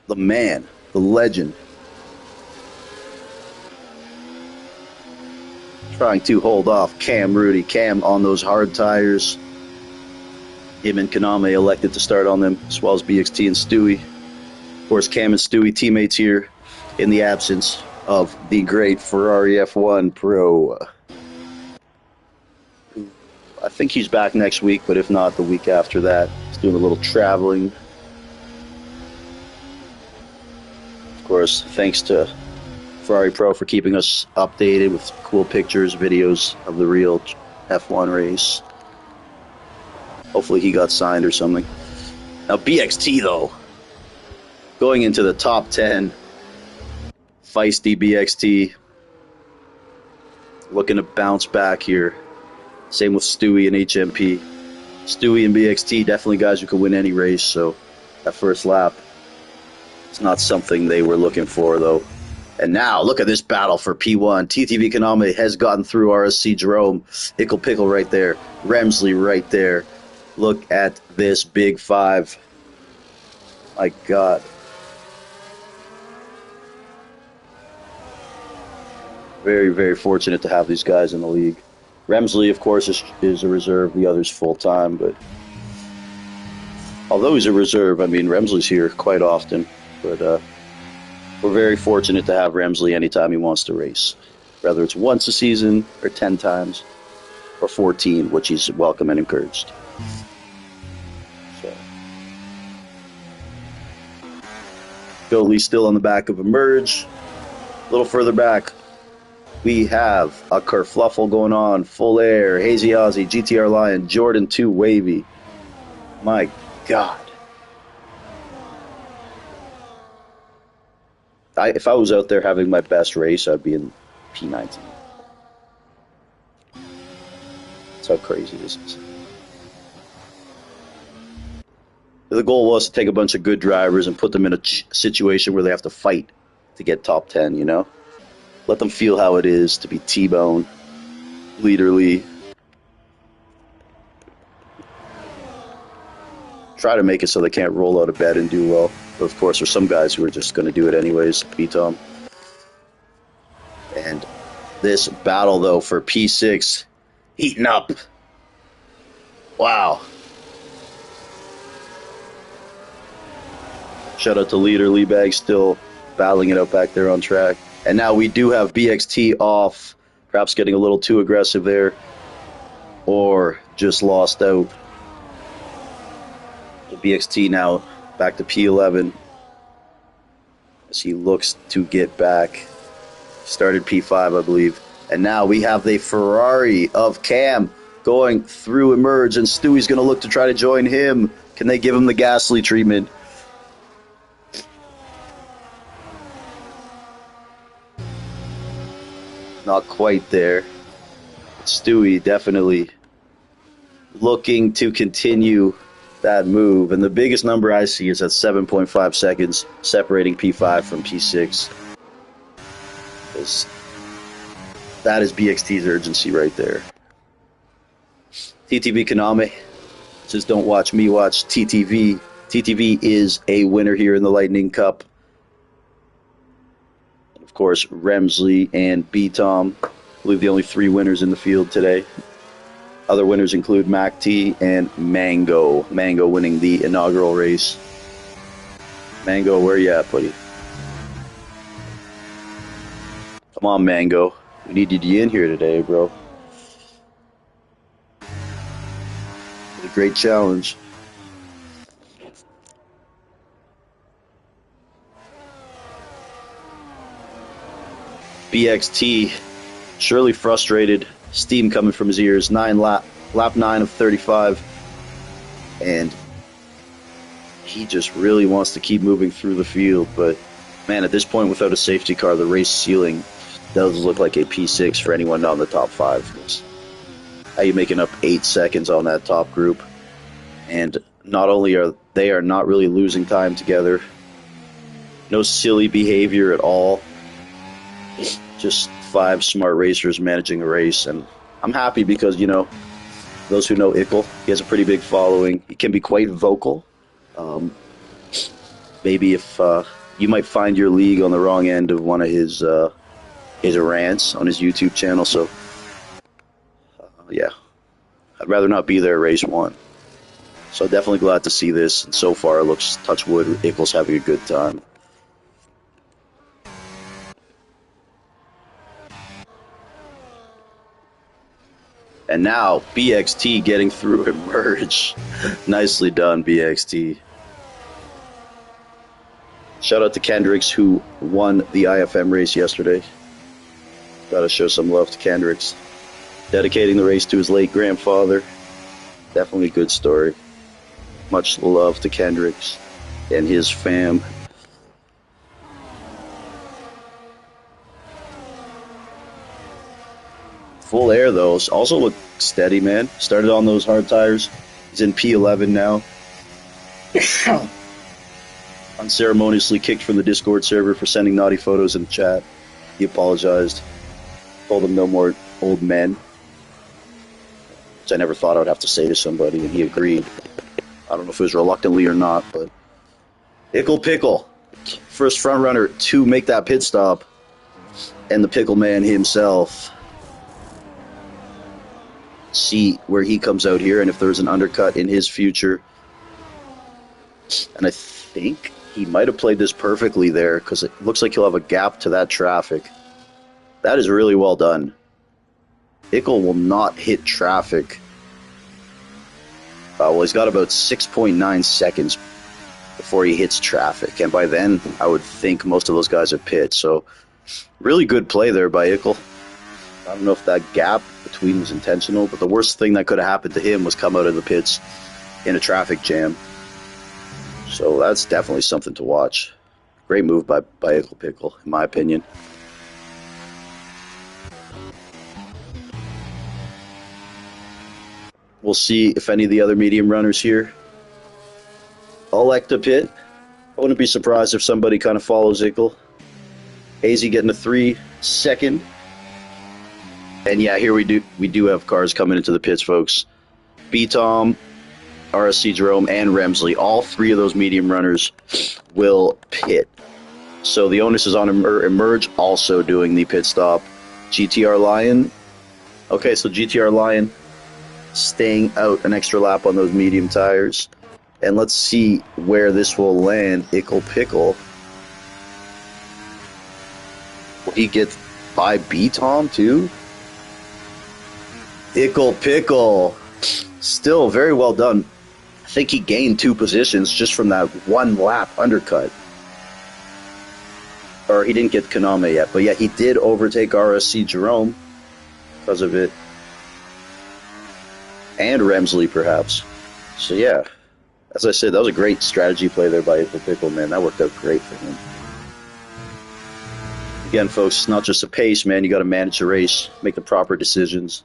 The man, the legend. Trying to hold off Cam Rudy. Cam on those hard tires. Him and Kaname elected to start on them, as well as BXT and Stewie. Of course, Cam and Stewie teammates here in the absence of the great Ferrari F1 Pro. I think he's back next week, but if not, the week after that. He's doing a little traveling. Of course, thanks to Ferrari Pro for keeping us updated with cool pictures, videos of the real F1 race. Hopefully he got signed or something. Now BXT, though, going into the top 10. Feisty BXT. Looking to bounce back here. Same with Stewie and HMP. Stewie and BXT, definitely guys who could win any race, so that first lap, it's not something they were looking for, though. And now, look at this battle for P1. TTV Kaname has gotten through RSC Jerome. Ickle Pickle right there. Remsley right there. Look at this big 5. My God. Very, very fortunate to have these guys in the league. Remsley, of course, is a reserve. The other's full-time, but although he's a reserve, I mean, Remsley's here quite often. But we're very fortunate to have Remsley anytime he wants to race, whether it's once a season or 10 times or 14, which he's welcome and encouraged. So, Goatley still on the back of Emerge. A little further back, we have a kerfluffle going on. Full Air, Hazy Aussie, GTR Lion, Jordan 2 Wavy. My God. If I was out there having my best race, I'd be in P19. That's how crazy this is. The goal was to take a bunch of good drivers and put them in a situation where they have to fight to get top 10, you know? Let them feel how it is to be T-Bone, Leader Lee. Try to make it so they can't roll out of bed and do well. But of course, there's some guys who are just going to do it anyways, B-Tom. And this battle, though, for P6, heating up. Wow. Shout out to Leader Lee Bag, still battling it out back there on track. And now we do have BXT off, perhaps getting a little too aggressive there. or just lost out. The BXT now back to P11 as he looks to get back. Started P5, I believe. And now we have the Ferrari of Cam going through Emerge, and Stewie's going to look to try to join him. Can they give him the Gasly treatment? Not quite there. Stewie definitely looking to continue that move. And the biggest number I see is at 7.5 seconds, separating P5 from P6. That is BXT's urgency right there. TTV Konami says, don't watch me, watch TTV. TTV is a winner here in the Lightning Cup. Of course, Remsley and B-Tom, I believe the only 3 winners in the field today. Other winners include Mac T and Mango. Mango winning the inaugural race. Mango, where you at, buddy? Come on, Mango. We needed you in here today, bro. A great challenge. BXT, surely frustrated. Steam coming from his ears. Lap 9 of 35. And he just really wants to keep moving through the field. But, man, at this point, without a safety car, the race ceiling does look like a P6 for anyone on the top 5. How you making up 8 seconds on that top group? And not only are they not really losing time together, no silly behavior at all. Just 5 smart racers managing a race, and I'm happy because, you know, those who know Ickle, he has a pretty big following. He can be quite vocal. Maybe if you might find your league on the wrong end of one of his rants on his YouTube channel. So, yeah, I'd rather not be there race 1. So definitely glad to see this. And so far, it looks, touch wood, Ickle's having a good time. And now, BXT getting through Emerge. Nicely done, BXT. Shout out to Kendricks, who won the IFM race yesterday. Gotta show some love to Kendricks. Dedicating the race to his late grandfather. Definitely a good story. Much love to Kendricks and his fam. Full air, though. Also look steady, man. Started on those hard tires. He's in P11 now. Unceremoniously kicked from the Discord server for sending naughty photos in the chat. He apologized. Told him no more old men. Which I never thought I would have to say to somebody, and he agreed. I don't know if it was reluctantly or not, but... Ickle Pickle. First front runner to make that pit stop. And the Pickle Man himself. See where he comes out here and if there's an undercut in his future. And I think he might have played this perfectly there because it looks like he'll have a gap to that traffic. That is really well done. Ickle will not hit traffic. Well, he's got about 6.9 seconds before he hits traffic. And by then, I would think most of those guys are pit. So, really good play there by Ickle. I don't know if that gap between was intentional, but the worst thing that could have happened to him was come out of the pits in a traffic jam. So that's definitely something to watch. Great move by Ickle Pickle, in my opinion. We'll see if any of the other medium runners here elect a pit. I wouldn't be surprised if somebody kind of follows Ickle. Hazy getting a 3-second. And yeah, here we do have cars coming into the pits, folks. B-Tom, RSC Jerome, and Remsley. All 3 of those medium runners will pit. So the onus is on Emerge also doing the pit stop. GTR Lion. Okay, so GTR Lion staying out an extra lap on those medium tires. And let's see where this will land. Ickle Pickle. Will he get by B-Tom too? Ickle Pickle. Still very well done. I think he gained 2 positions just from that 1 lap undercut. Or he didn't get Kaname yet, but yeah, he did overtake RSC Jerome because of it. And Remsley, perhaps. So yeah, as I said, that was a great strategy play there by Ickle Pickle, man. That worked out great for him. Again, folks, it's not just a pace, man. You got to manage the race, make the proper decisions.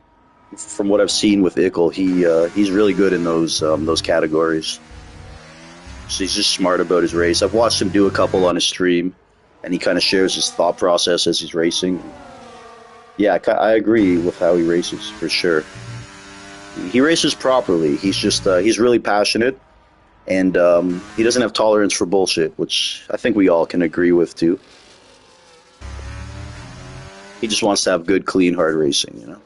From what I've seen with Ickle, he's really good in those categories. So he's just smart about his race. I've watched him do a couple on his stream, and he kind of shares his thought process as he's racing. Yeah, I agree with how he races, for sure. He races properly. He's just he's really passionate, and he doesn't have tolerance for bullshit, which I think we all can agree with, too. He just wants to have good, clean, hard racing, you know?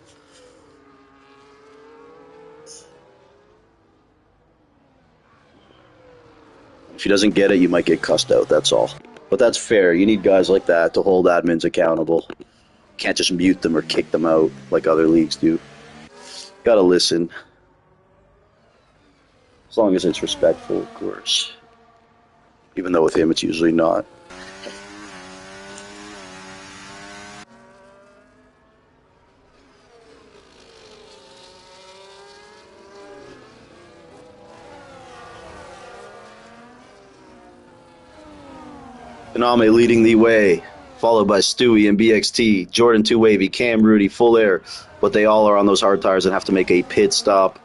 If he doesn't get it, you might get cussed out, that's all. But that's fair. You need guys like that to hold admins accountable. Can't just mute them or kick them out like other leagues do. Gotta listen. As long as it's respectful, of course. Even though with him it's usually not. Kaname leading the way, followed by Stewie and BXT, Jordan 2 Wavy, Cam Rudy, Full Air, but they all are on those hard tires and have to make a pit stop.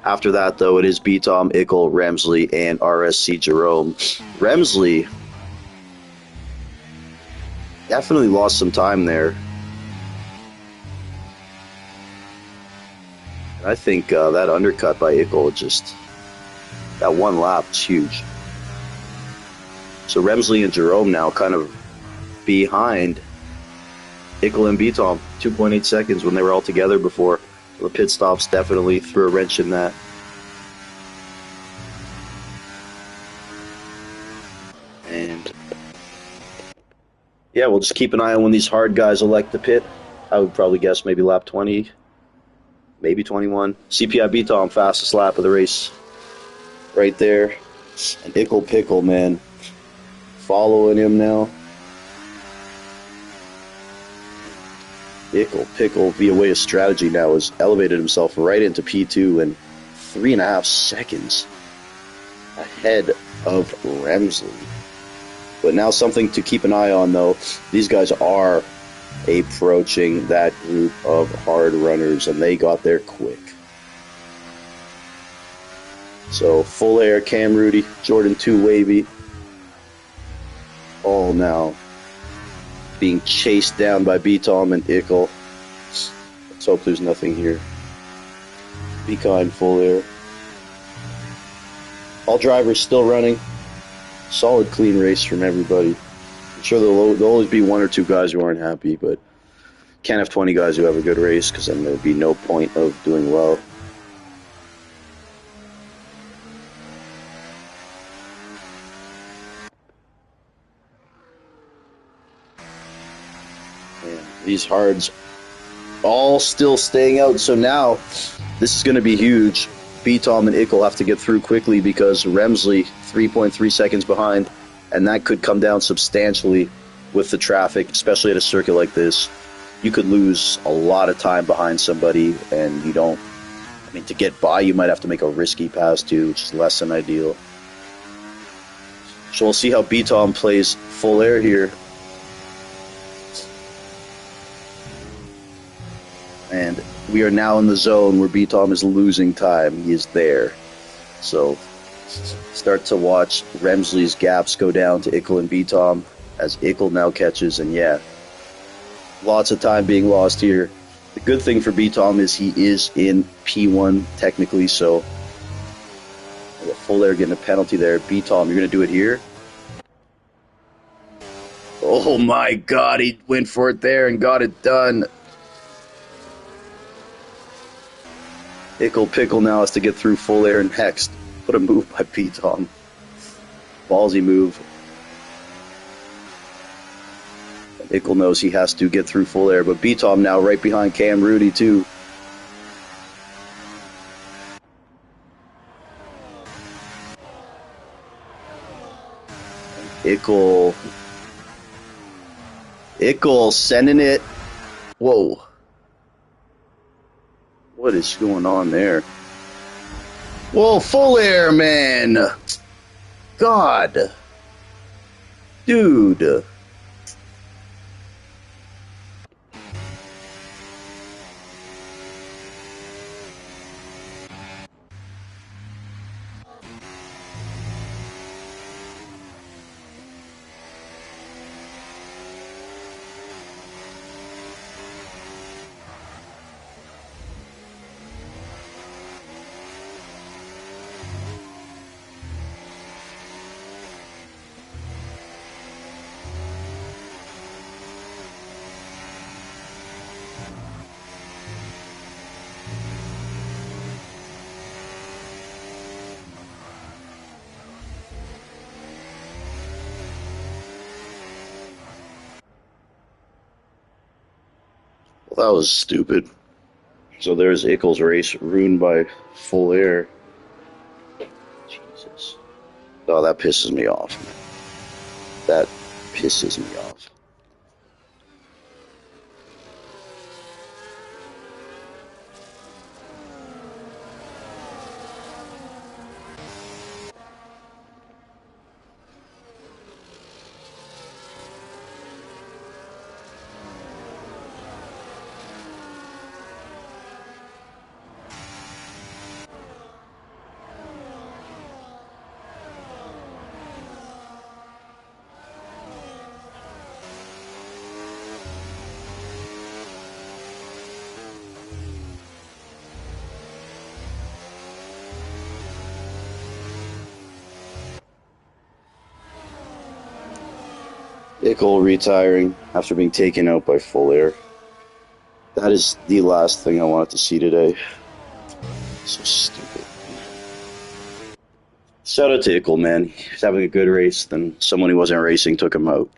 After that, though, it is B-Tom, Ickle, Remsley, and RSC Jerome. Remsley definitely lost some time there. I think that undercut by Ickle, just that 1 lap is huge. So Remsley and Jerome now kind of behind Ickle and B-Tom, 2.8 seconds when they were all together before. The pit stops definitely threw a wrench in that. And yeah, we'll just keep an eye on when these hard guys elect the pit. I would probably guess maybe lap 20, maybe 21. CPI B-Tom, fastest lap of the race right there. And Ickle Pickle, man, following him now. Ickle Pickle, via way of strategy now, has elevated himself right into P2 in 3.5 seconds ahead of Remsley. But now something to keep an eye on, though. These guys are approaching that group of hard runners, and they got there quick. So Full Air, Cam Rudy, Jordan 2 Wavy, all now being chased down by B-Tom and Ickle. Let's hope there's nothing here. Be kind, Full Air. All drivers still running. Solid, clean race from everybody. I'm sure there'll always be 1 or 2 guys who aren't happy, but can't have 20 guys who have a good race, because then there'd be no point of doing well. These hards all still staying out, so now this is going to be huge. B-Tom and Ickle have to get through quickly because Remsley 3.3 seconds behind, and that could come down substantially with the traffic, especially at a circuit like this. You could lose a lot of time behind somebody, and you don't, I mean, to get by, you might have to make a risky pass too, which is less than ideal. So we'll see how B-Tom plays Full Air here. And we are now in the zone where B-Tom is losing time. He is there. So start to watch Remsley's gaps go down to Ickle and B-Tom as Ickle now catches. And yeah, lots of time being lost here. The good thing for B-Tom is he is in P1 technically, so Full Air getting a penalty there. B-Tom, you're going to do it here? Oh my God, he went for it there and got it done. Ickle Pickle now has to get through Full Air next. What a move by B-Tom. Ballsy move. Ickle knows he has to get through Full Air, but B-Tom now right behind Cam Rudy too. Ickle sending it. Whoa. What is going on there? Whoa, full air, man. God. Dude. Well, that was stupid. So there's Ickle's race ruined by full air. Jesus. Oh, that pisses me off. That pisses me off. Ickle retiring after being taken out by full air. That is the last thing I wanted to see today. So stupid. Shout out to Ickle, man. He's having a good race. Then someone who wasn't racing took him out.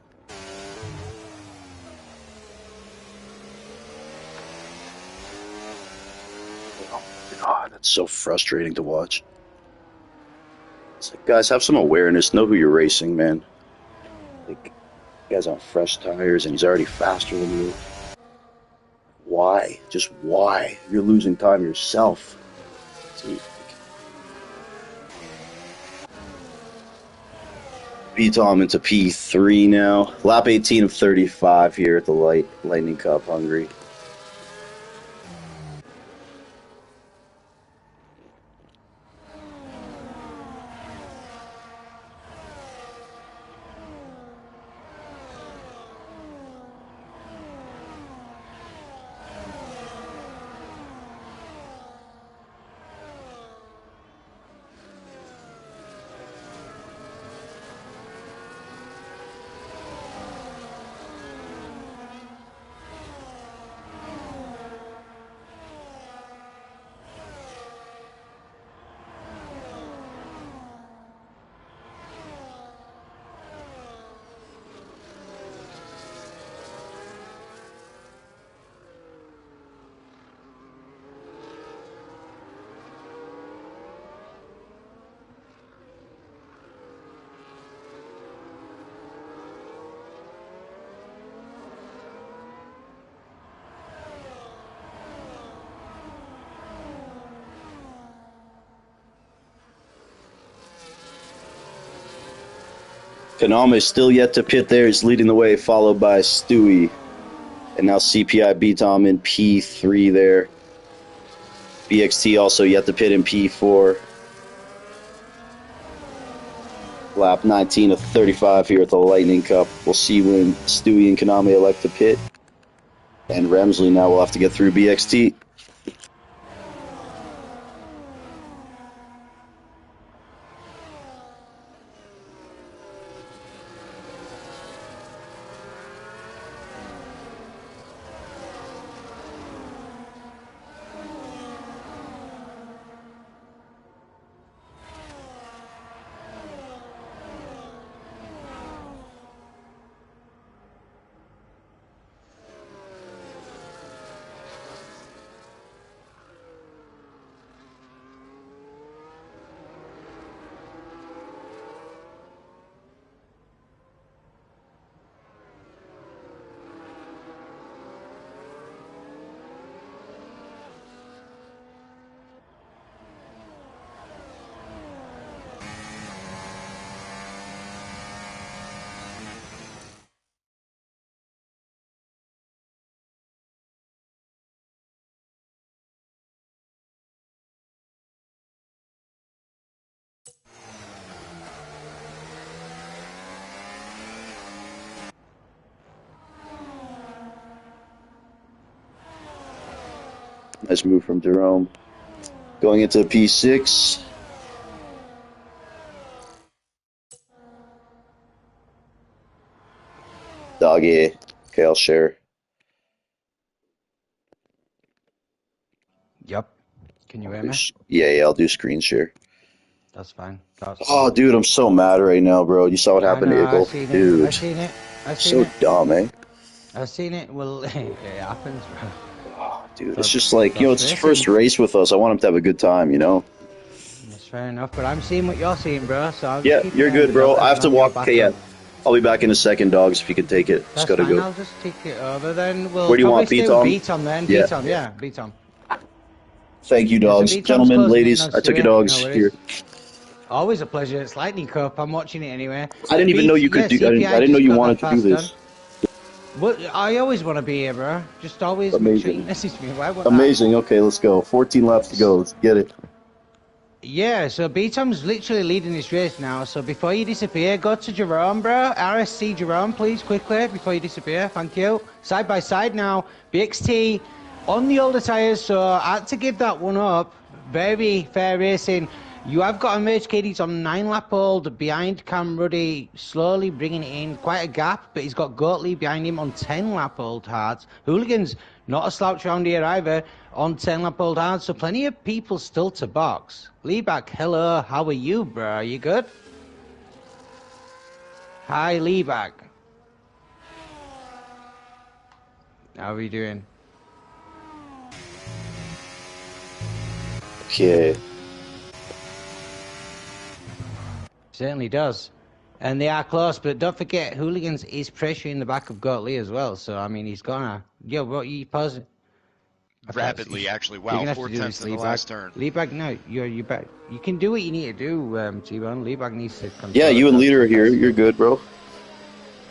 Oh my God, that's so frustrating to watch. It's like, guys, have some awareness. Know who you're racing, man. Like, you guys on fresh tires, and he's already faster than you. Why? Just why? You're losing time yourself. See, B-Tom into P3 now. Lap 18 of 35 here at the Lightning Cup Hungary. Kanama is still yet to pit there. He's leading the way, followed by Stewie. And now CPI B-Tom in P3 there. BXT also yet to pit in P4. Lap 19 of 35 here at the Lightning Cup. We'll see when Stewie and Kaname elect to pit. And Remsley now will have to get through BXT. Nice move from Jerome. Going into P6. Doggy. Okay, I'll share. Yep. Can you hear me? Yeah, I'll do screen share. That's fine. That's Oh, fine. dude, I'm so mad right now, bro. You saw what I happened know, to I Eagle? seen it. Dude, I seen it. I seen so it. dumb, eh? I seen it. Well, it happens, bro. Oh, dude, it's But just like, that's it's his racing. first race with us. I want him to have a good time, you know? That's fair enough. But I'm seeing what you're seeing, bro. So I'll Yeah, just keep an you're eye on good, the bro. dogs I have and to have your walk. Okay, yeah. backup. I'll be back in a second, dogs, if you can take it. Just That's gotta fine. go. I'll just take it over then. We'll Where do you probably want, stay with B-Tom? B-Tom then. Yeah. B-Tom, yeah. B-Tom. Thank you, Yeah, so dogs. B-Tom's Gentlemen, closing in ladies, on I took your Stewie. No dogs worries. here. Always a pleasure. It's Lightning Cup. I'm watching it anyway. I didn't even know you could do. I didn't know just you got wanted that to do pass done. this. Well, I always want to be here, bro. Just always make sure you Amazing. message me. Why won't that? Amazing. Okay, let's go. 14 laps to go. Let's get it. Yeah, so B-Tom's literally leading this race now. So before you disappear, go to Jerome, bro. RSC Jerome, please, quickly, before you disappear. Thank you. Side by side now. BXT on the older tyres, so I had to give that one up. Very fair racing. You have got a Merge Katie's on 9-lap old behind Cam Ruddy, slowly bringing it in. Quite a gap, but he's got Goatley behind him on 10-lap old hards. Hooligans, not a slouch around here either, on 10-lap old hards. So plenty of people still to box. Leeback, hello, how are you, bro? Are you good? Hi, Leeback. How are you doing? Okay. Certainly does. And they are close, but don't forget, Hooligans is pressuring the back of Goatley as well. So, I mean, he's gonna... Yo, what you pause? Rapidly, actually. You're Wow, gonna have 4 to do tenths this, in the Leeback. last turn. Leeback, no, you're back. You can do what you need to do, T-Bone. Leeback needs to control. Yeah, you and it. Leader are here. You're good, bro.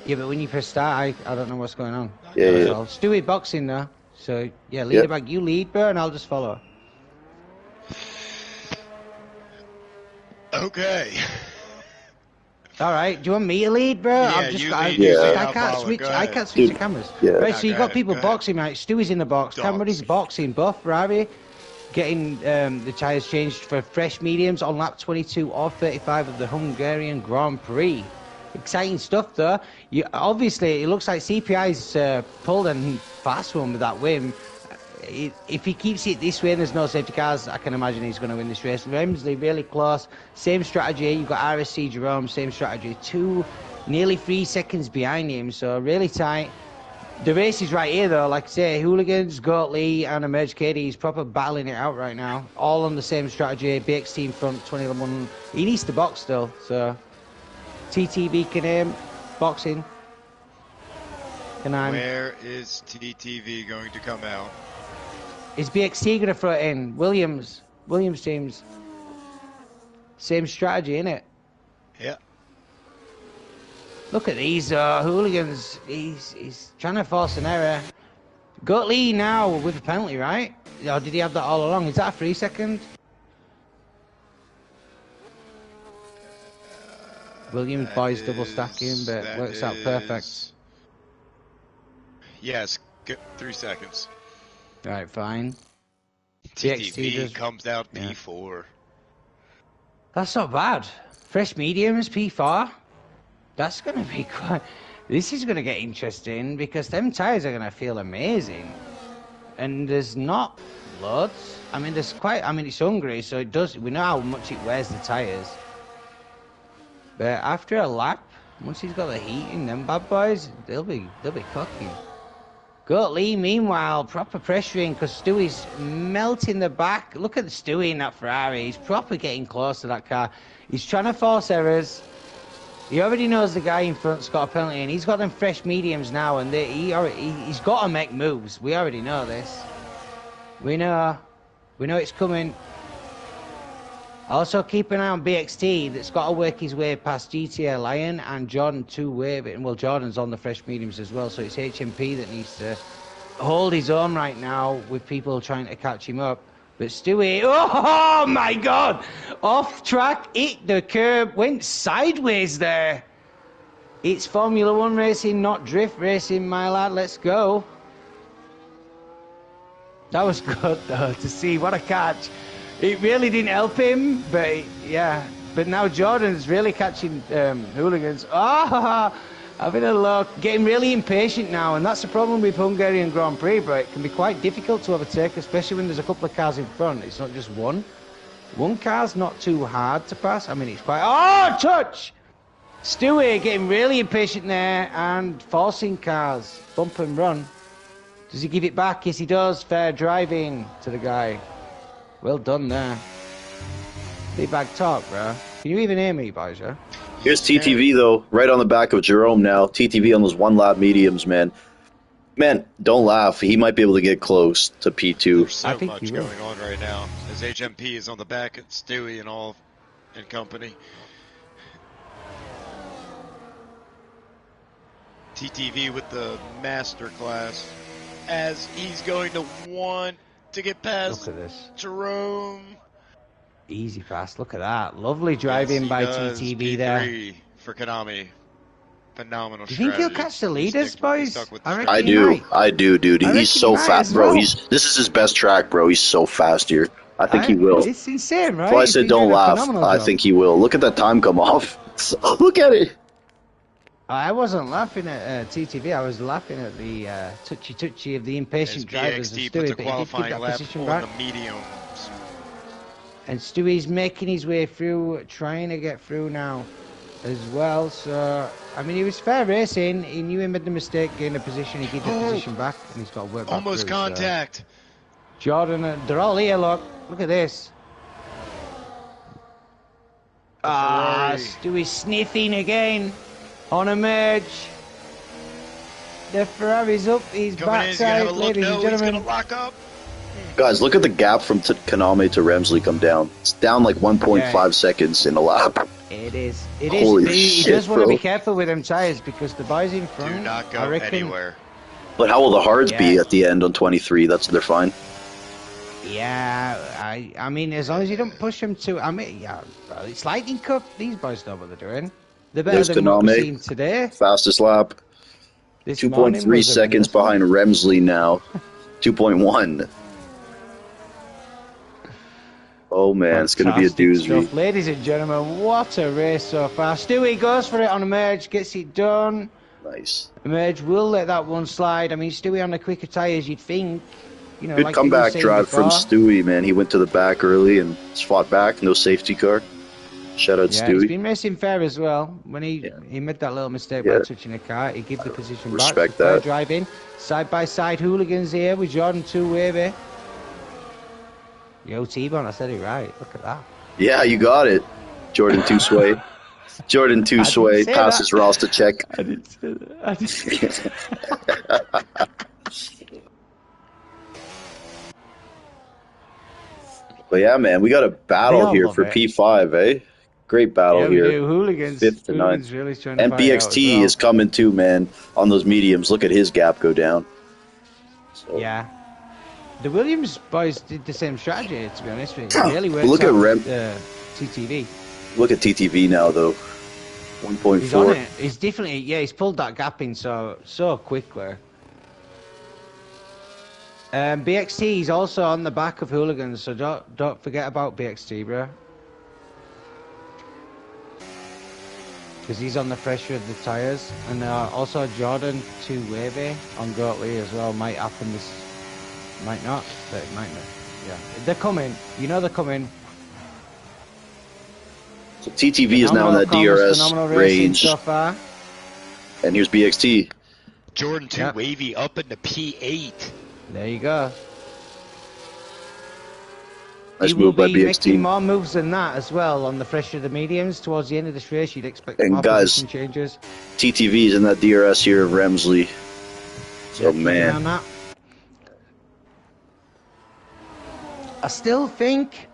Yeah, but when you press start, I don't know what's going on. Yeah, That's yeah. all. Stewie boxing now. So, yeah, leader back. You lead, bro, and I'll just follow. Okay. All right. Do you want me to lead, bro? Yeah, I've just you got. lead, you lead, I I'll can't follow. switch. Go I ahead. can't switch Dude, the cameras. yeah. Right. No, So you go got ahead, people go ahead. boxing, right? Stewie's in the box. Dogs. Cameron's boxing. Buff, Ravi, getting the tyres changed for fresh mediums on lap 22 or 35 of the Hungarian Grand Prix. Exciting stuff, though. Obviously, it looks like CPI's pulled a fast one with that win. If he keeps it this way and there's no safety cars, I can imagine he's going to win this race. Remsley really close. Same strategy. You've got RSC Jerome, same strategy. Nearly 3 seconds behind him, so really tight. The race is right here, though. Like I say, Hooligans, Goatley, and Emerge Katie is proper battling it out right now. All on the same strategy. BX team front, 21. He needs to box still, so... TTV can aim. Boxing. Can I... Where is TTV going to come out? Is BXT going to throw it in? Williams teams. Same strategy, innit? Yeah. Look at these Hooligans. He's trying to force an error. Goatley now with a penalty, right? Or did he have that all along? Is that a 3 second? Williams boys double stacking, but works out perfect. Yes, 3 seconds. Right, fine. TTV comes out P4. That's not bad. Fresh mediums, P4. That's going to be quite... This is going to get interesting because them tyres are going to feel amazing. And there's not loads. I mean, there's quite... I mean, it's Hungary, so it does... We know how much it wears the tyres. But after a lap, once he's got the heat in them bad boys, they'll be cooking. Goatley, meanwhile, proper pressuring because Stewie's melting the back. Look at the Stewie in that Ferrari. He's proper getting close to that car. He's trying to force errors. He already knows the guy in front's got a penalty, and he's got them fresh mediums now, and he's got to make moves. We already know this. We know it's coming. Also, keep an eye on BXT. That's got to work his way past GTA Lion and Jordan 2 Wave. And well, Jordan's on the fresh mediums as well, so it's HMP that needs to hold his own right now with people trying to catch him up. But Stewie, oh my God! Off track, hit the curb, went sideways there. It's Formula 1 racing, not drift racing, my lad. Let's go. That was good though to see. What a catch! It really didn't help him, but yeah. But now Jordan's really catching hooligans. Ah, having a look, getting really impatient now, and that's the problem with Hungarian Grand Prix. But it can be quite difficult to overtake, especially when there's a couple of cars in front. It's not just one. One car's not too hard to pass. I mean, it's quite. Oh, touch! Stewie getting really impatient there and forcing cars. Bump and run. Does he give it back? Yes, he does. Fair driving to the guy. Well done there. Big bag talk, bro. Can you even hear me, boys, yeah? Here's TTV, though, right on the back of Jerome now. TTV on those one-lap mediums, man. Man, don't laugh. He might be able to get close to P2. There's so much going on right now. As HMP is on the back at Stewie and all and company. TTV with the master class. As he's going to want to get past Jerome. Easy pass. Look at that. Lovely driving by TTV there. For Konami. Phenomenal. Do you think he'll catch the leaders, boys? I do, dude. He's so fast, bro. This is his best track, bro. He's so fast here. I think he will. It's insane, right? So I said don't laugh. I think he will. Look at that time come off. Look at it. I wasn't laughing at TTV. I was laughing at the touchy of the impatient drivers. BXT puts a qualifying lap on the mediums. And Stewie's making his way through, trying to get through now as well. So, I mean, he was fair racing. He knew he made the mistake, gained a position. He gave the position back, and he's got to work back almost through, contact. So. Jordan, they're all here, look. Look at this. Stewie's sniffing again on a merge. The Ferrari's up his backside, ladies and gentlemen. He's gonna lock up. Guys, look at the gap from Konami to Remsley come down. It's down like 1.5 seconds in a lap. It is. Holy shit, he does want to be careful with them tyres because the boys in front. Do not go anywhere. But how will the hards be at the end on 23? They're fine. Yeah, I mean, as long as you don't push them too. I mean, yeah, it's lightning cup. These boys know what they're doing. They're better than what we've seen today. Fastest lap. 2.3 seconds behind Remsley now. 2.1. Oh man, it's going to be a doozy. Stuff. Ladies and gentlemen, what a race so far. Stewie goes for it on a merge, gets it done. Nice. Merge will let that one slide. I mean, Stewie on the quicker tyres, you'd think. You know, good like comeback drive from Stewie, man. He went to the back early and fought back. No safety car. Shout out Stewie. He's been racing fair as well. When he made that little mistake by touching the car, he gave the position back. Respect that. Driving. Side-by-side hooligans here with Jordan 2 wavy. Yo, T-Bone, I said it right. Look at that. Yeah, you got it. Jordan 2 sway. Jordan 2 sway passes Ross to check. I didn't say that. But yeah, man, we got a battle here for P5, eh? Great battle here. Hooligans. 5th to 9th. Really and BXT is coming too, man, on those mediums. Look at his gap go down. So. Yeah. The Williams boys did the same strategy, to be honest with you. Really worked look at TTV. Look at TTV now, though. 1.4. He's on it. He's definitely, he's pulled that gap in so quickly. BXT is also on the back of hooligans, so don't forget about BXT, bro. Because he's on the pressure of the tyres. And also Jordan 2 wavy on Goatley as well. Might happen this... Might not, but it might not. Yeah, they're coming. You know they're coming. So TTV is now in that DRS range. So far. And here's BXT. Jordan 2 wavy up into P8. There you go. Nice move by BXT. He will be making more moves than that as well on the pressure of the mediums. Towards the end of this race, you'd expect more position changes. TTV is in that DRS here of Remsley. So, man. I still think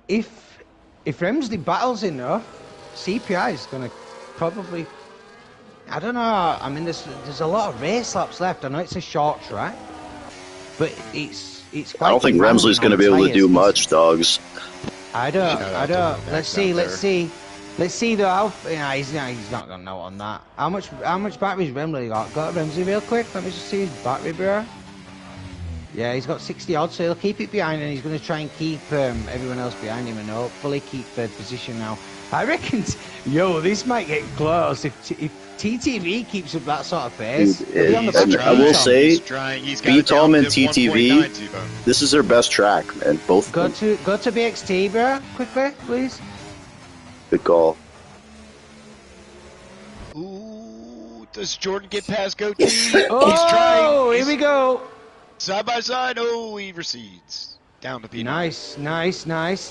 if Remsley battles enough, CPI is going to probably... I don't know. I mean, there's a lot of race laps left. I know it's a short track, but it's quite... I don't think Remsley's going to be able to do much, dogs. I don't. Let's see though. He's not going to know on that. How much battery's Remsley got? Got Remsley real quick. Let me just see his battery, bro. Yeah, he's got 60 odd, so he'll keep it behind, and he's going to try and keep everyone else behind him and hopefully keep third position now. I reckon, yo, this might get close if TTV keeps up that sort of pace. Dude, I will say, B-Tom and TTV, this is their best track, man. Both. Go to BXT, bro, quickly, please. Good call. Ooh, does Jordan get past Goatee? Oh, He's trying. Here we go. Side by side. Oh, he recedes. Down to P. Nice.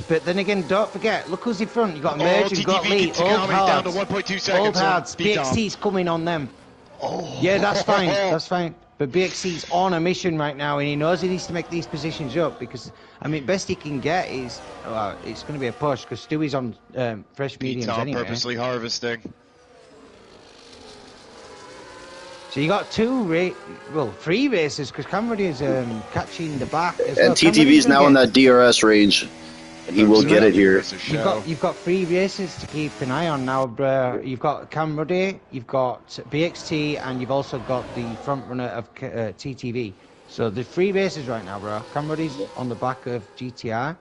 But then again, don't forget, look who's in front. You got Merge and got Lee. Old down to 1.2 seconds. Old Hards. BXT's coming on them. Oh. Yeah, that's fine. That's fine. But BXT's on a mission right now, and he knows he needs to make these positions up because, I mean, best he can get is, it's going to be a push because Stewie's on fresh mediums anyway. Purposely harvesting. So you got three races because Cameron is catching the back as well. And TTV's now in that DRS range. And he will get it here. You've got 3 races to keep an eye on now, bro. You've got Cam Ruddy, you've got BXT, and you've also got the front runner of TTV. So the 3 races right now, bro. Cam Ruddy's on the back of GTR,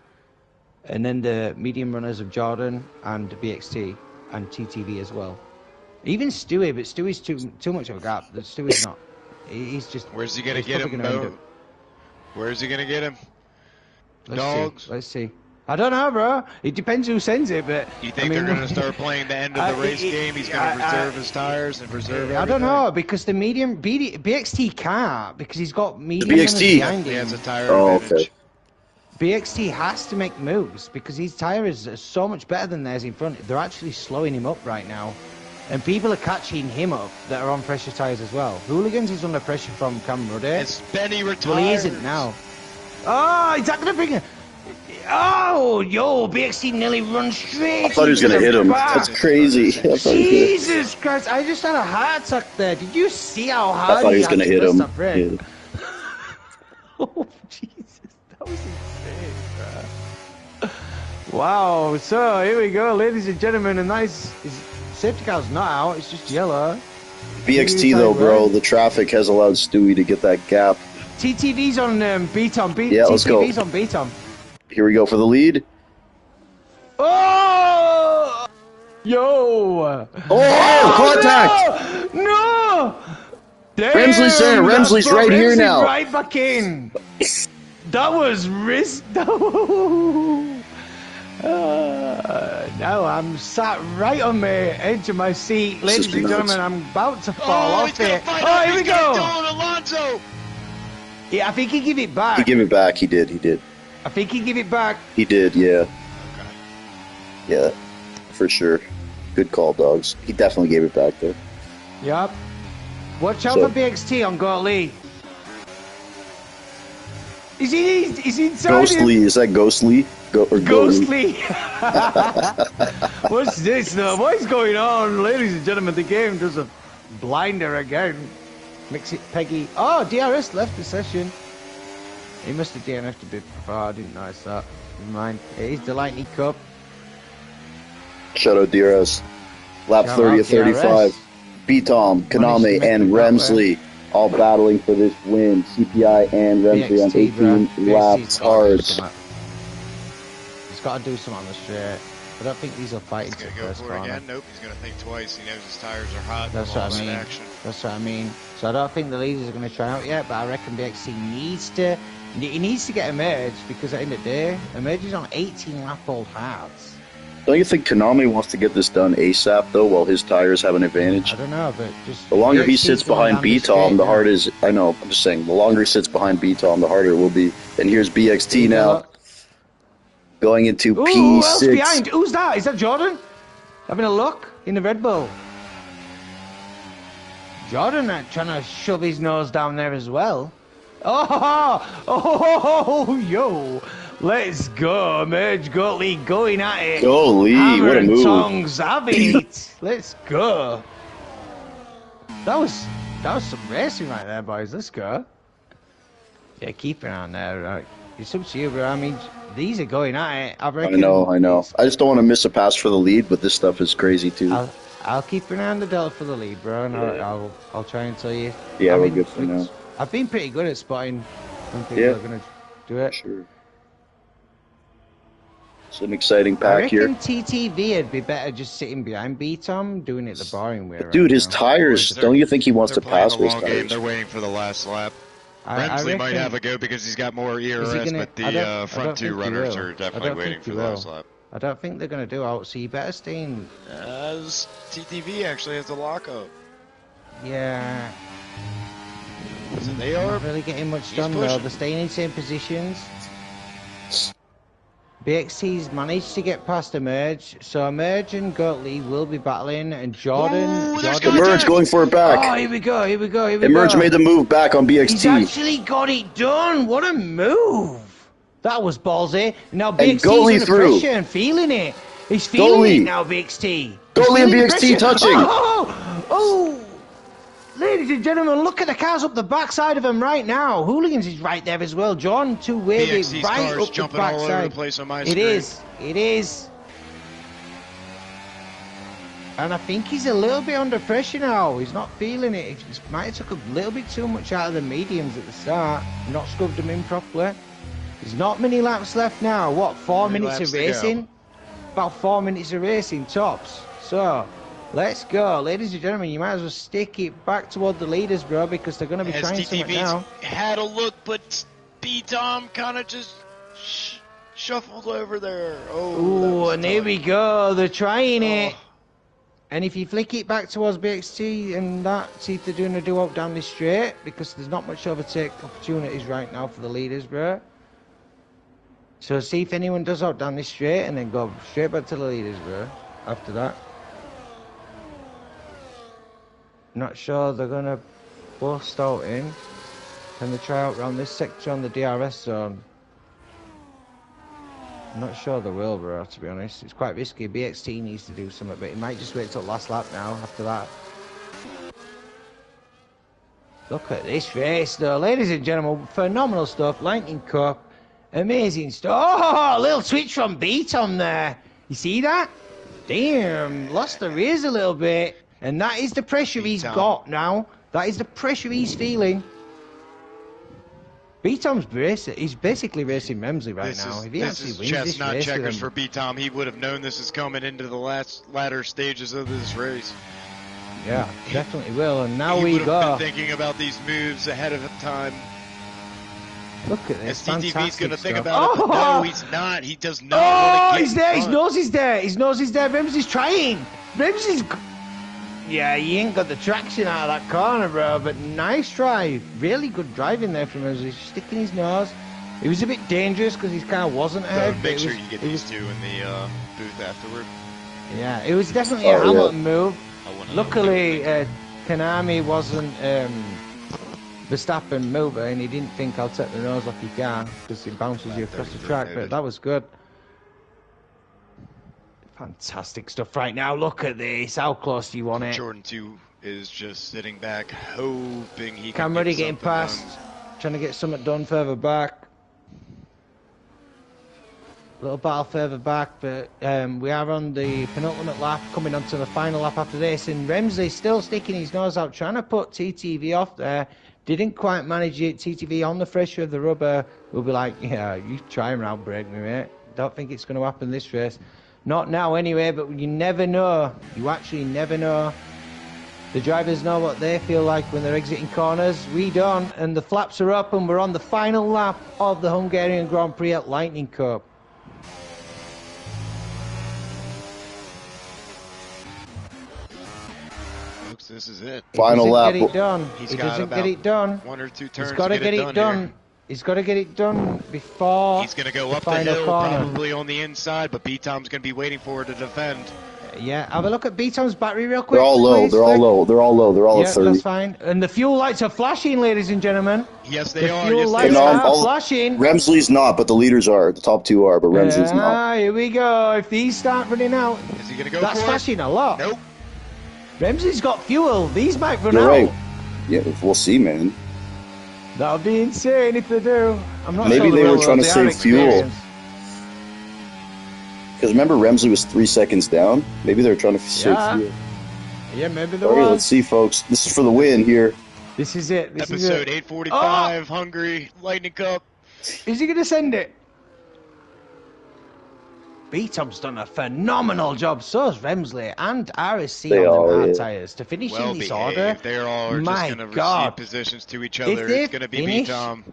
and then the medium runners of Jordan and BXT and TTV as well. Even Stewie, but Stewie's too much of a gap. Stewie's not. He's just. Where's he gonna get him, Bo? Where's he gonna get him? Dogs. Let's see. I don't know, bro. It depends who sends it, but... You think they're going to start playing the end of the race game? He's going to reserve his tires and preserve everything? I don't know, because the medium... BXT can't, because he's got medium BXT behind him. He has a tire advantage. Okay. BXT has to make moves, because his tires are so much better than theirs in front. They're actually slowing him up right now. And people are catching him up that are on fresher tires as well. Hooligans is under pressure from Cam Ruddy. It's Benny retired. Well, he isn't now. Oh, is that going to bring him... Oh, yo, BXT nearly runs straight. I thought he was going to hit him. That's crazy. Jesus Christ, I just had a heart attack there. Did you see how hard I thought he was going to hit him. Yeah. Oh, Jesus. That was insane, bro. Wow, so here we go, ladies and gentlemen. A nice... Safety car's not out, it's just yellow. BXT, though, bro, the traffic has allowed Stewie to get that gap. TTV's on B-Tom. Yeah, let's go. TTV's on B-Tom. Here we go for the lead. Oh! Yo! Oh, contact! No! Damn, Remsley's there. Remsley's right here now. Right back in. That was risk. Now I'm sat right on the edge of my seat. Ladies and gentlemen, I'm about to fall off here. Oh, here we go! Alonso! Yeah, I think he gave it back. He gave it back. He did. I think he gave it back. He did, yeah. Okay. Yeah, for sure. Good call, dogs. He definitely gave it back, though. Yep. Watch out for BXT on Goatley. Is he inside Ghostly, him? is that Ghostly? Ghostly. What's this, though? What is going on? Ladies and gentlemen, the game does a blinder again. Makes it Peggy. Oh, DRS left the session. He must have DNF'd a bit before. I didn't notice that. Never mind. It is the Lightning Cup. Shout out DRS. Lap Shout 30 out of 35. DRS. B-Tom, Kaname, and Remsley all battling for this win. CPI and Remsley on 18 laps hard. He's got to do something on the straight. I don't think these will fight into the first corner. Again? Nope, he's going to think twice. He knows his tires are hot. That's what I mean. That's what I mean. So I don't think the leaders are going to try out yet, but I reckon BXC needs to get Emerge because at the end of the day, Emerge is on 18 lap old hards. Don't you think Konami wants to get this done ASAP though, while his tires have an advantage? I don't know, but just the longer he sits behind B-Tom, the harder is. I know. I'm just saying, the longer he sits behind B-Tom, the harder it will be. And here's BXT now, going into P6. Who else behind? Who's that? Is that Jordan? Having a look in the Red Bull. Jordan trying to shove his nose down there as well. Oh, yo. Let's go, Merge Goatley going at it. Goatley, what a move. Tongs having it. Let's go. That was some racing right there, boys. Let's go. Yeah, keep it on there. Right. It's up to you, bro. I mean, these are going at it. I know. I just don't want to miss a pass for the lead, but this stuff is crazy too. I'll keep an eye on the Delta for the lead, bro, and I'll try and tell you. Yeah, we're good for now. I've been pretty good at spotting Some people Yeah. are going to do it. Sure. It's an exciting I pack reckon here. TTV would be better just sitting behind B-Tom, doing it the boring way right Dude, his now. tires, They're- don't you think he wants They're to playing pass the with his long game. tires? They're waiting for the last lap. I Bremsley might reckon- have a go because he's got more Is he ERS, gonna- but I the don't front two think he runners will. are I definitely don't waiting think for he the will. last lap. I don't think they're going to do it, so you better stay in. TTV actually has the lockup. Yeah. So they They're are. not really getting much He's done though. pushing. They're staying in same positions. BXT's managed to get past Emerge, so Emerge and Gottlieb will be battling, and Jordan. Ooh, there's Jordan Emerge going for it Oh, back. here we go, here we go, here we Emerge go. made the move back on He's BXT. actually got it done. What a move. That was ballsy. Now And BXT's Goalie under through. pressure and feeling it. He's feeling Goalie. it now, BXT. Goalie and He's feeling BXT pressure. touching. Oh! Ladies and gentlemen, look at the cars up the backside of him right now. Hooligans is right there as well. John, two wavy BXT's right cars up the jumping all over the backside. place on my It screen. is. It is. And I think he's a little bit under pressure now. He's not feeling it. He might have took a little bit too much out of the mediums at the start. Not scrubbed them in properly. There's not many laps left now. What, 4 Many minutes laps of to go. racing? About 4 minutes of racing, tops. So, let's go. Ladies and gentlemen, you might as well stick it back toward the leaders, bro, because they're going to be As trying something now. TTV's had a look, but B-Tom kind of just shuffled over there. Oh, that Ooh, was and here tough. we go. They're trying it. Oh. And if you flick it back towards BXT and that, see if they're doing a do-out down this straight, because there's not much overtake opportunities right now for the leaders, bro. So see if anyone does out down this straight, and then go straight back to the leaders, bro. After that. Not sure they're gonna bust out in. Can they try out around this sector on the DRS zone? I'm not sure they will, bro, to be honest. It's quite risky. BXT needs to do something, but he might just wait till last lap now after that. Look at this race, though. Ladies and gentlemen, phenomenal stuff. Lightning Cup. Amazing stuff. Oh, a little switch from B-Tom there. You see that? Damn, lost the rears a little bit. And that is the pressure he's B-Tom. got now. That is the pressure he's feeling. B-Tom's racing. He's basically racing Memsley right now. If he This actually is wins this chestnut race with checkers him, for B-Tom. He would have known this is coming into the latter stages of this race. yeah, definitely will. And now he we would have go. been thinking about these moves ahead of time. Look at this. As TTV's Fantastic going to think stuff. about it, but Oh! no, he's not. He does not Oh, want to get he's there. in His front. nose is there. His nose is there. Ramsey's trying. Ramsey's. Yeah, he ain't got the traction out of that corner, bro. But nice try. Really good driving there from Ramsey. Sticking his nose. It was a bit dangerous because he kind of wasn't ahead. So but make it sure was- you get it these was- two in the booth afterward. Yeah, it was definitely Oh, a yeah. Hamilton move. I wanna know what Luckily, they Konami wasn't Verstappen mover, and he didn't think I'll take the nose off your car because it bounces you across the 33 track. But noted. that was good. Fantastic stuff right now. Look at this. How close do you want it? Jordan 2 is just sitting back, hoping he can Camera get getting something past, done. trying to get something done further back. Little battle further back, but we are on the penultimate lap, coming on to the final lap after this, and Remsley still sticking his nose out, trying to put TTV off there. Didn't quite manage it. TTV on the pressure of the rubber will be like, yeah, you try and round break me, mate. Don't think it's going to happen this race. Not now anyway, but you never know. You actually never know. The drivers know what they feel like when they're exiting corners. We don't, and the flaps are up, and we're on the final lap of the Hungarian Grand Prix at Lightning Cup. Folks, this is it. Final He lap. doesn't get it done. He's He got doesn't about get it done. One or two turns He's got to to get it done. here. He's got to get it done before He's going to go up the final hill, corner. probably on the inside, but B-Tom's going to be waiting for it to defend. Yeah, have a look at B-Tom's battery real quick. They're all low. please, They're all Flick. low. They're all low. They're all Yeah, at 30. that's fine. And the fuel lights are flashing, ladies and gentlemen. Yes, they The are. fuel Yes, lights they And are. are all- flashing. Remsley's not, but the leaders are. The top two are, but Remsley's not. Here we go. If these start running out, Is he going to go that's for flashing a lot. it? Nope. Remsley's got fuel. These might run You're out. right. Yeah, we'll see, man. That'll be insane if they do. I'm not Maybe sure they will, were trying to though. save They are fuel. experienced. Because remember, Remsley was 3 seconds down. Maybe they were trying to save Yeah. fuel. Yeah, maybe there All right, was. let's see, folks. This is for the win here. This is it. This is Episode it. 845, Hungary, Lightning Cup. Is he going to send it? B-Tom's done a phenomenal job. So's Remsley and RSC They on them all, hard yeah. tyres to finish Well in this order. behaved. They all are just My going to God. recede positions to each If other. they It's going to be finish- B-Tom.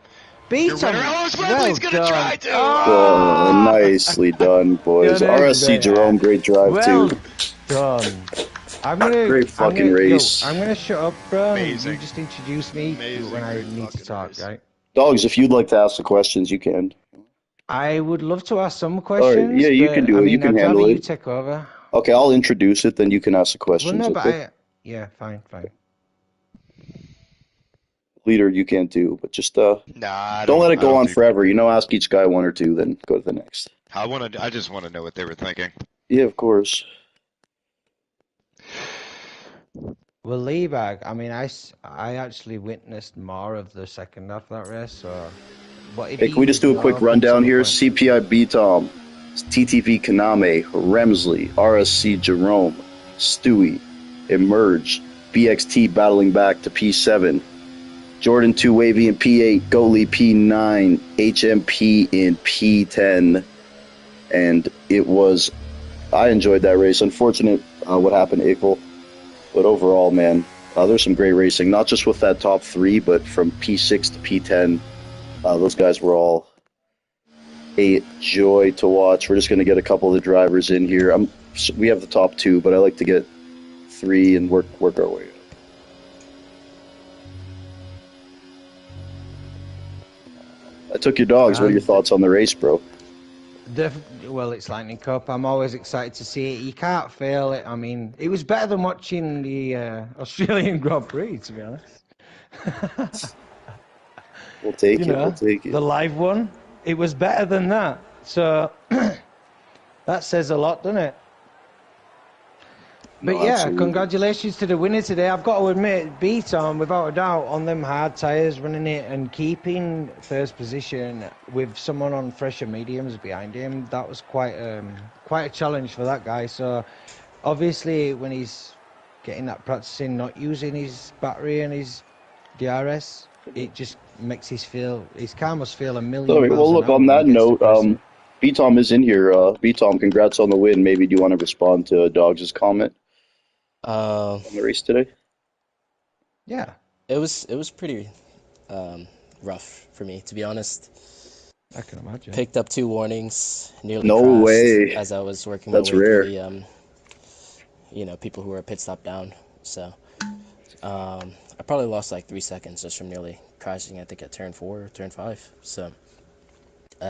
B-Tom, Your winner. Oh, well Wesley's going to done. try to. Oh! Nicely done, boys. Good news RSC there. Jerome, great drive Well too. done. I'm gonna. Great fucking race. I'm gonna shut up, bro. Amazing. You just introduce me Amazing, when I great need to fucking talk, race. right? Dogs, if you'd like to ask the questions, you can. I would love to ask some questions. yeah, you but, can do I it. mean, You can I'd handle rather it. you take over. Okay, I'll introduce it, then you can ask the Well, questions. no, but Okay? yeah, fine. Leader, you can't do, but just Nah, I don't let it I go don't on do- forever. Ask each guy one or two, then go to the next. I just want to know what they were thinking. Yeah, of course. Well, Leebag, I mean, I actually witnessed more of the second half of that race, so. But if Hey, can we just do a quick rundown here? CPI B-Tom, TTV Kaname, Remsley, RSC Jerome, Stewie, Emerge, BXT battling back to P7, Jordan 2 Wavy in P8, Goalie P9, HMP in P10, and I enjoyed that race. Unfortunate what happened to Ickle, but overall, man, there's some great racing, not just with that top three, but from P6 to P10. Those guys were all a joy to watch. We're just going to get a couple of the drivers in here. We have the top two, but I like to get three and work our way. I took your dogs. What are your thoughts on the race, bro? Well, it's Lightning Cup. I'm always excited to see it. You can't fail it. I mean, it was better than watching the Australian Grand Prix, to be honest. We'll take it. We'll take it. The live one, it was better than that. So that says a lot, doesn't it? But yeah, absolutely. Congratulations to the winner today. I've got to admit, B-Tom, without a doubt, on them hard tyres, running it and keeping first position with someone on fresher mediums behind him, that was quite a challenge for that guy. So obviously when he's getting that practicing, not using his battery and his DRS, it just makes his car must feel a million Sorry, miles well, an look, hour on when that he gets to note, pressing. B-Tom is in here. B-Tom, congrats on the win. Maybe do you want to respond to Dogs' comment on the race today? Yeah. It was pretty rough for me, to be honest. I can imagine. Picked up 2 warnings, nearly No crashed way. as I was working my That's way rare. through the people who were pit stop down. So I probably lost like 3 seconds just from nearly crashing, I think at turn 4 or turn 5. So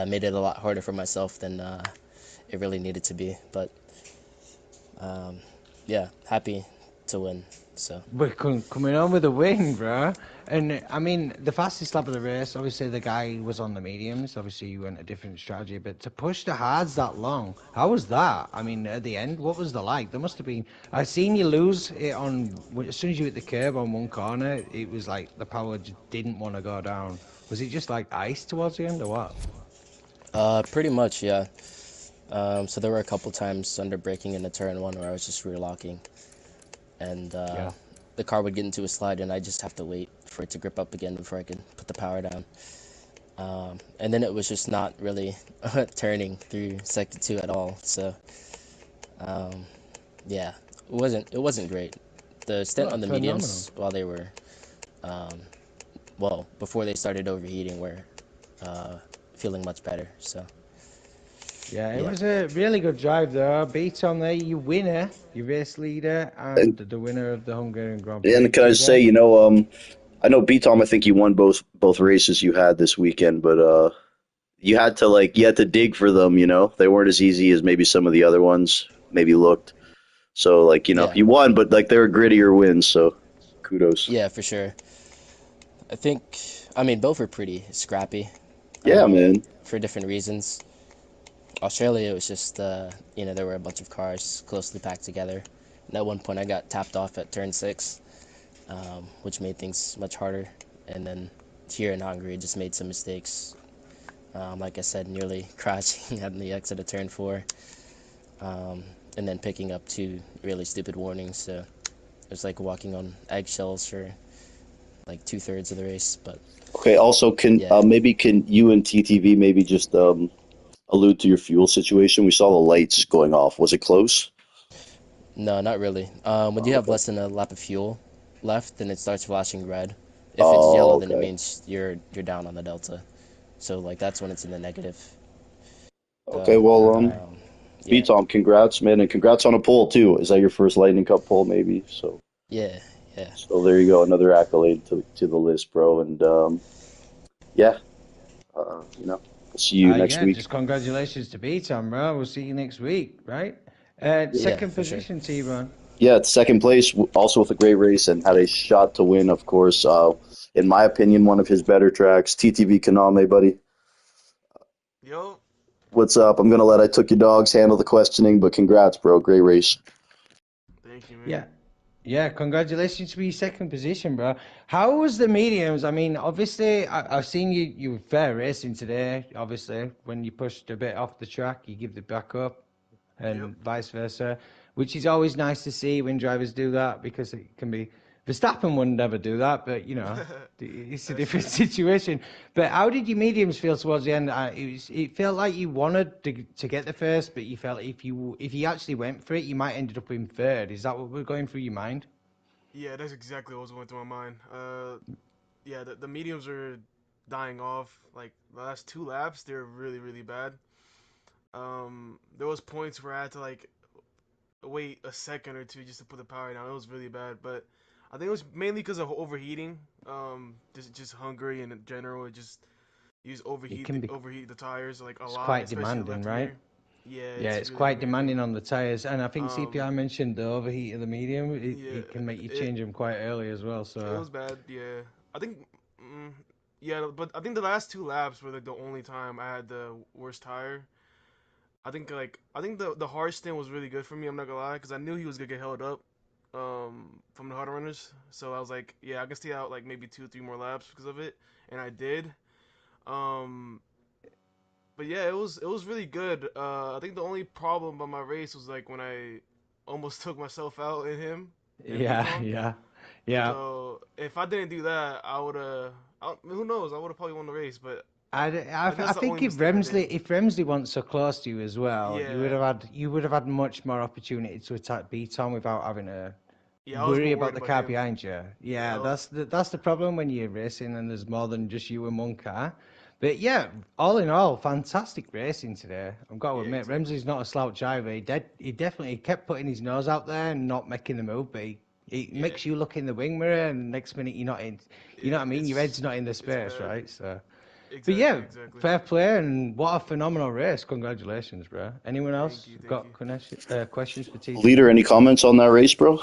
made it a lot harder for myself than it really needed to be. But yeah, happy to win. So We're coming on with a win, bro. And I mean, the fastest lap of the race, obviously the guy was on the mediums. Obviously, you went a different strategy, but to push the hards that long, how was that? I mean, at the end, what was the like? There must have been. I seen you lose it as soon as you hit the curb on one corner. It was like the power just didn't want to go down. Was it just like ice towards the end, or what? pretty much, yeah. So there were a couple times under braking in the turn 1 where I was just rear locking, and the car would get into a slide, and I just have to wait for it to grip up again before I could put the power down. And then it was just not really turning through sector 2 at all. So yeah, it wasn't great. The stint on the mediums while they were before they started overheating were feeling much better. So Yeah, it was a really good drive though. Beat on there, you winner, you race leader, and the winner of the Hungarian Grand Prix. And can I say, I know B-Tom, I think you won both races you had this weekend, but you had to dig for them, They weren't as easy as maybe some of the other ones maybe looked. So Yeah. you won, but they were grittier wins, so kudos. yeah, for sure. I mean, both were pretty scrappy. Yeah, man. For different reasons. Australia, it was just, there were a bunch of cars closely packed together. And at one point, I got tapped off at turn 6, which made things much harder. And then here in Hungary, just made some mistakes. Like I said, nearly crashing at the exit of turn 4. And then picking up 2 really stupid warnings. So it was like walking on eggshells for like 2/3 of the race. But Okay. Also, can yeah, maybe can you and TTV maybe just allude to your fuel situation? We saw the lights going off. Was it close? no, not really. When you Oh, have okay. less than a lap of fuel left, then it starts flashing red. If it's Oh, yellow, then it okay. means you're down on the delta. So like that's when it's in the negative. Okay. But Well, B yeah, Tom, congrats, man, and congrats on a pole too. Is that your first Lightning Cup pole, maybe? So, yeah, yeah. so there you go, another accolade to the list, bro. And yeah, we'll see you next Yeah, week. just congratulations to B-Tom, bro. We'll see you next week, right? Yeah, Yeah, Second for sure. position, T-Bone. yeah, it's second place, also with a great race and had a shot to win, of course. In my opinion, one of his better tracks. TTV Kaname, buddy. Yo, What's up? I'm gonna let I took your dogs handle the questioning, but congrats, bro. Great race. thank you, man. Yeah. Yeah, congratulations for your second position, bro. How was the mediums? I mean, obviously, I've seen you were fair racing today. Obviously, when you pushed a bit off the track, you give the back up, Yep. and vice versa, which is always nice to see when drivers do that because it can be. Verstappen would never do that, but it's a That's different true. situation. But how did your mediums feel towards the end? It felt like you wanted to get the first, but you felt if you actually went for it, you might ended up in third. Is that what we're going through your mind? Yeah, that's exactly what was going through my mind. Yeah, the mediums are dying off. Like the last two laps, they're really, really bad. There was points where I had to like wait a second or two just to put the power down. It was really bad, but I think it was mainly because of overheating. Just Hungary and in general, it just use It can be. overheat the tires like a It's lot, quite especially demanding, left right? rear. Yeah, Yeah, it's it's really quite demanding. demanding on the tires, and I think CPI Um, mentioned the overheat of the medium. It, yeah, it can make you it change them quite early as well. it So was bad. Yeah, I think. Yeah, but I think the last two laps were like the only time I had the worst tire. I think the hard stint was really good for me. I'm not gonna lie, because I knew he was gonna get held up, from the hard runners. So I was like, yeah, I can stay out like maybe 2 or 3 more laps because of it, and I did. Um, but yeah, it was really good. I think the only problem by my race was like when I almost took myself out in him and yeah, Tom. yeah, yeah. So if I didn't do that, I would have. Who knows? I would have probably won the race. But I that's the think only if mistake I did. Remsley wasn't so close to you as well, Yeah, you would have had much more opportunity to attack Beaton without having to yeah. I was worry more about worried the about car him. behind you. Yeah, Yeah, that's the problem when you're racing and there's more than just you and one car. But yeah, all in all, fantastic racing today. I've got to yeah, admit, exactly, Remsley's not a slouch either. He definitely kept putting his nose out there and not making the move, but he yeah, makes you look in the wing mirror, and next minute you're not in. You know yeah. what I mean? Your head's not in the It's space, bad. right? So. But Exactly, yeah, exactly. fair play, and what a phenomenal race. Congratulations, bro. Anyone Thank else you, thank got you. questions for Leader, TTV? any comments on that race, bro?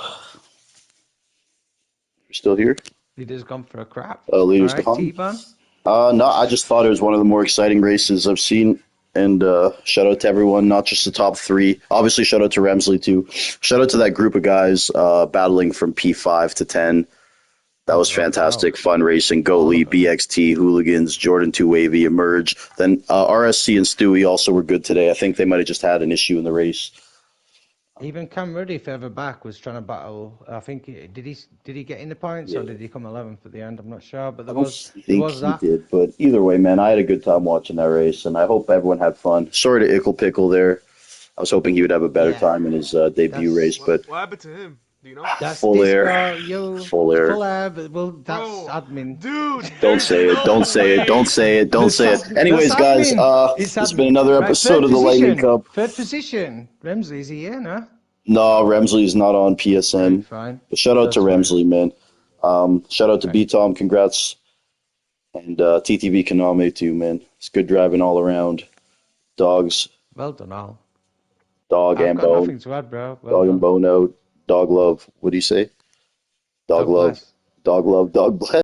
You're still here? Leader's gone for a crap. All Leader's right, gone. T-Bone. No, I just thought it was one of the more exciting races I've seen. And shout out to everyone, not just the top three. Obviously, shout out to Remsley too. Shout out to that group of guys battling from P5 to 10. That was No doubt. fantastic. Fun racing. All Goalie, of them. BXT, Hooligans, Jordan 2 Wavy, Emerge. Then RSC and Stewie also were good today. I think they might have just had an issue in the race. Even Cam Ruddy further back was trying to battle. I think did he get in the points or Yeah. did he come 11th at the end? I'm not sure, but I don't there think was he that. did, but either way, man, I had a good time watching that race, and I hope everyone had fun. Sorry to Ickle Pickle there. I was hoping he would have a better Yeah, time in his debut race, that's but What happened to him? Do you know? that's full air, disco. You full air. full air, but well, that's Bro, admin. dude, Don't there's say it. Don't no say it. Don't way. say it. Don't say it. That's Anyways, guys, admin. It's it's been admin. another Right, episode of the Lightning Cup. third position. Remsley's here, no? No, Remsley's not on Right, PSN, fine. but shout out to That's fine. Remsley, man. Shout out to Okay. B Tom. Congrats, and TTV Kaname too, man. It's good driving all around. Dogs, Well done, all. dog I've and got bone, nothing to add, bro. Well dog and done. bone out, dog love. What do you say? Dog God love, bless. dog love, dog bless.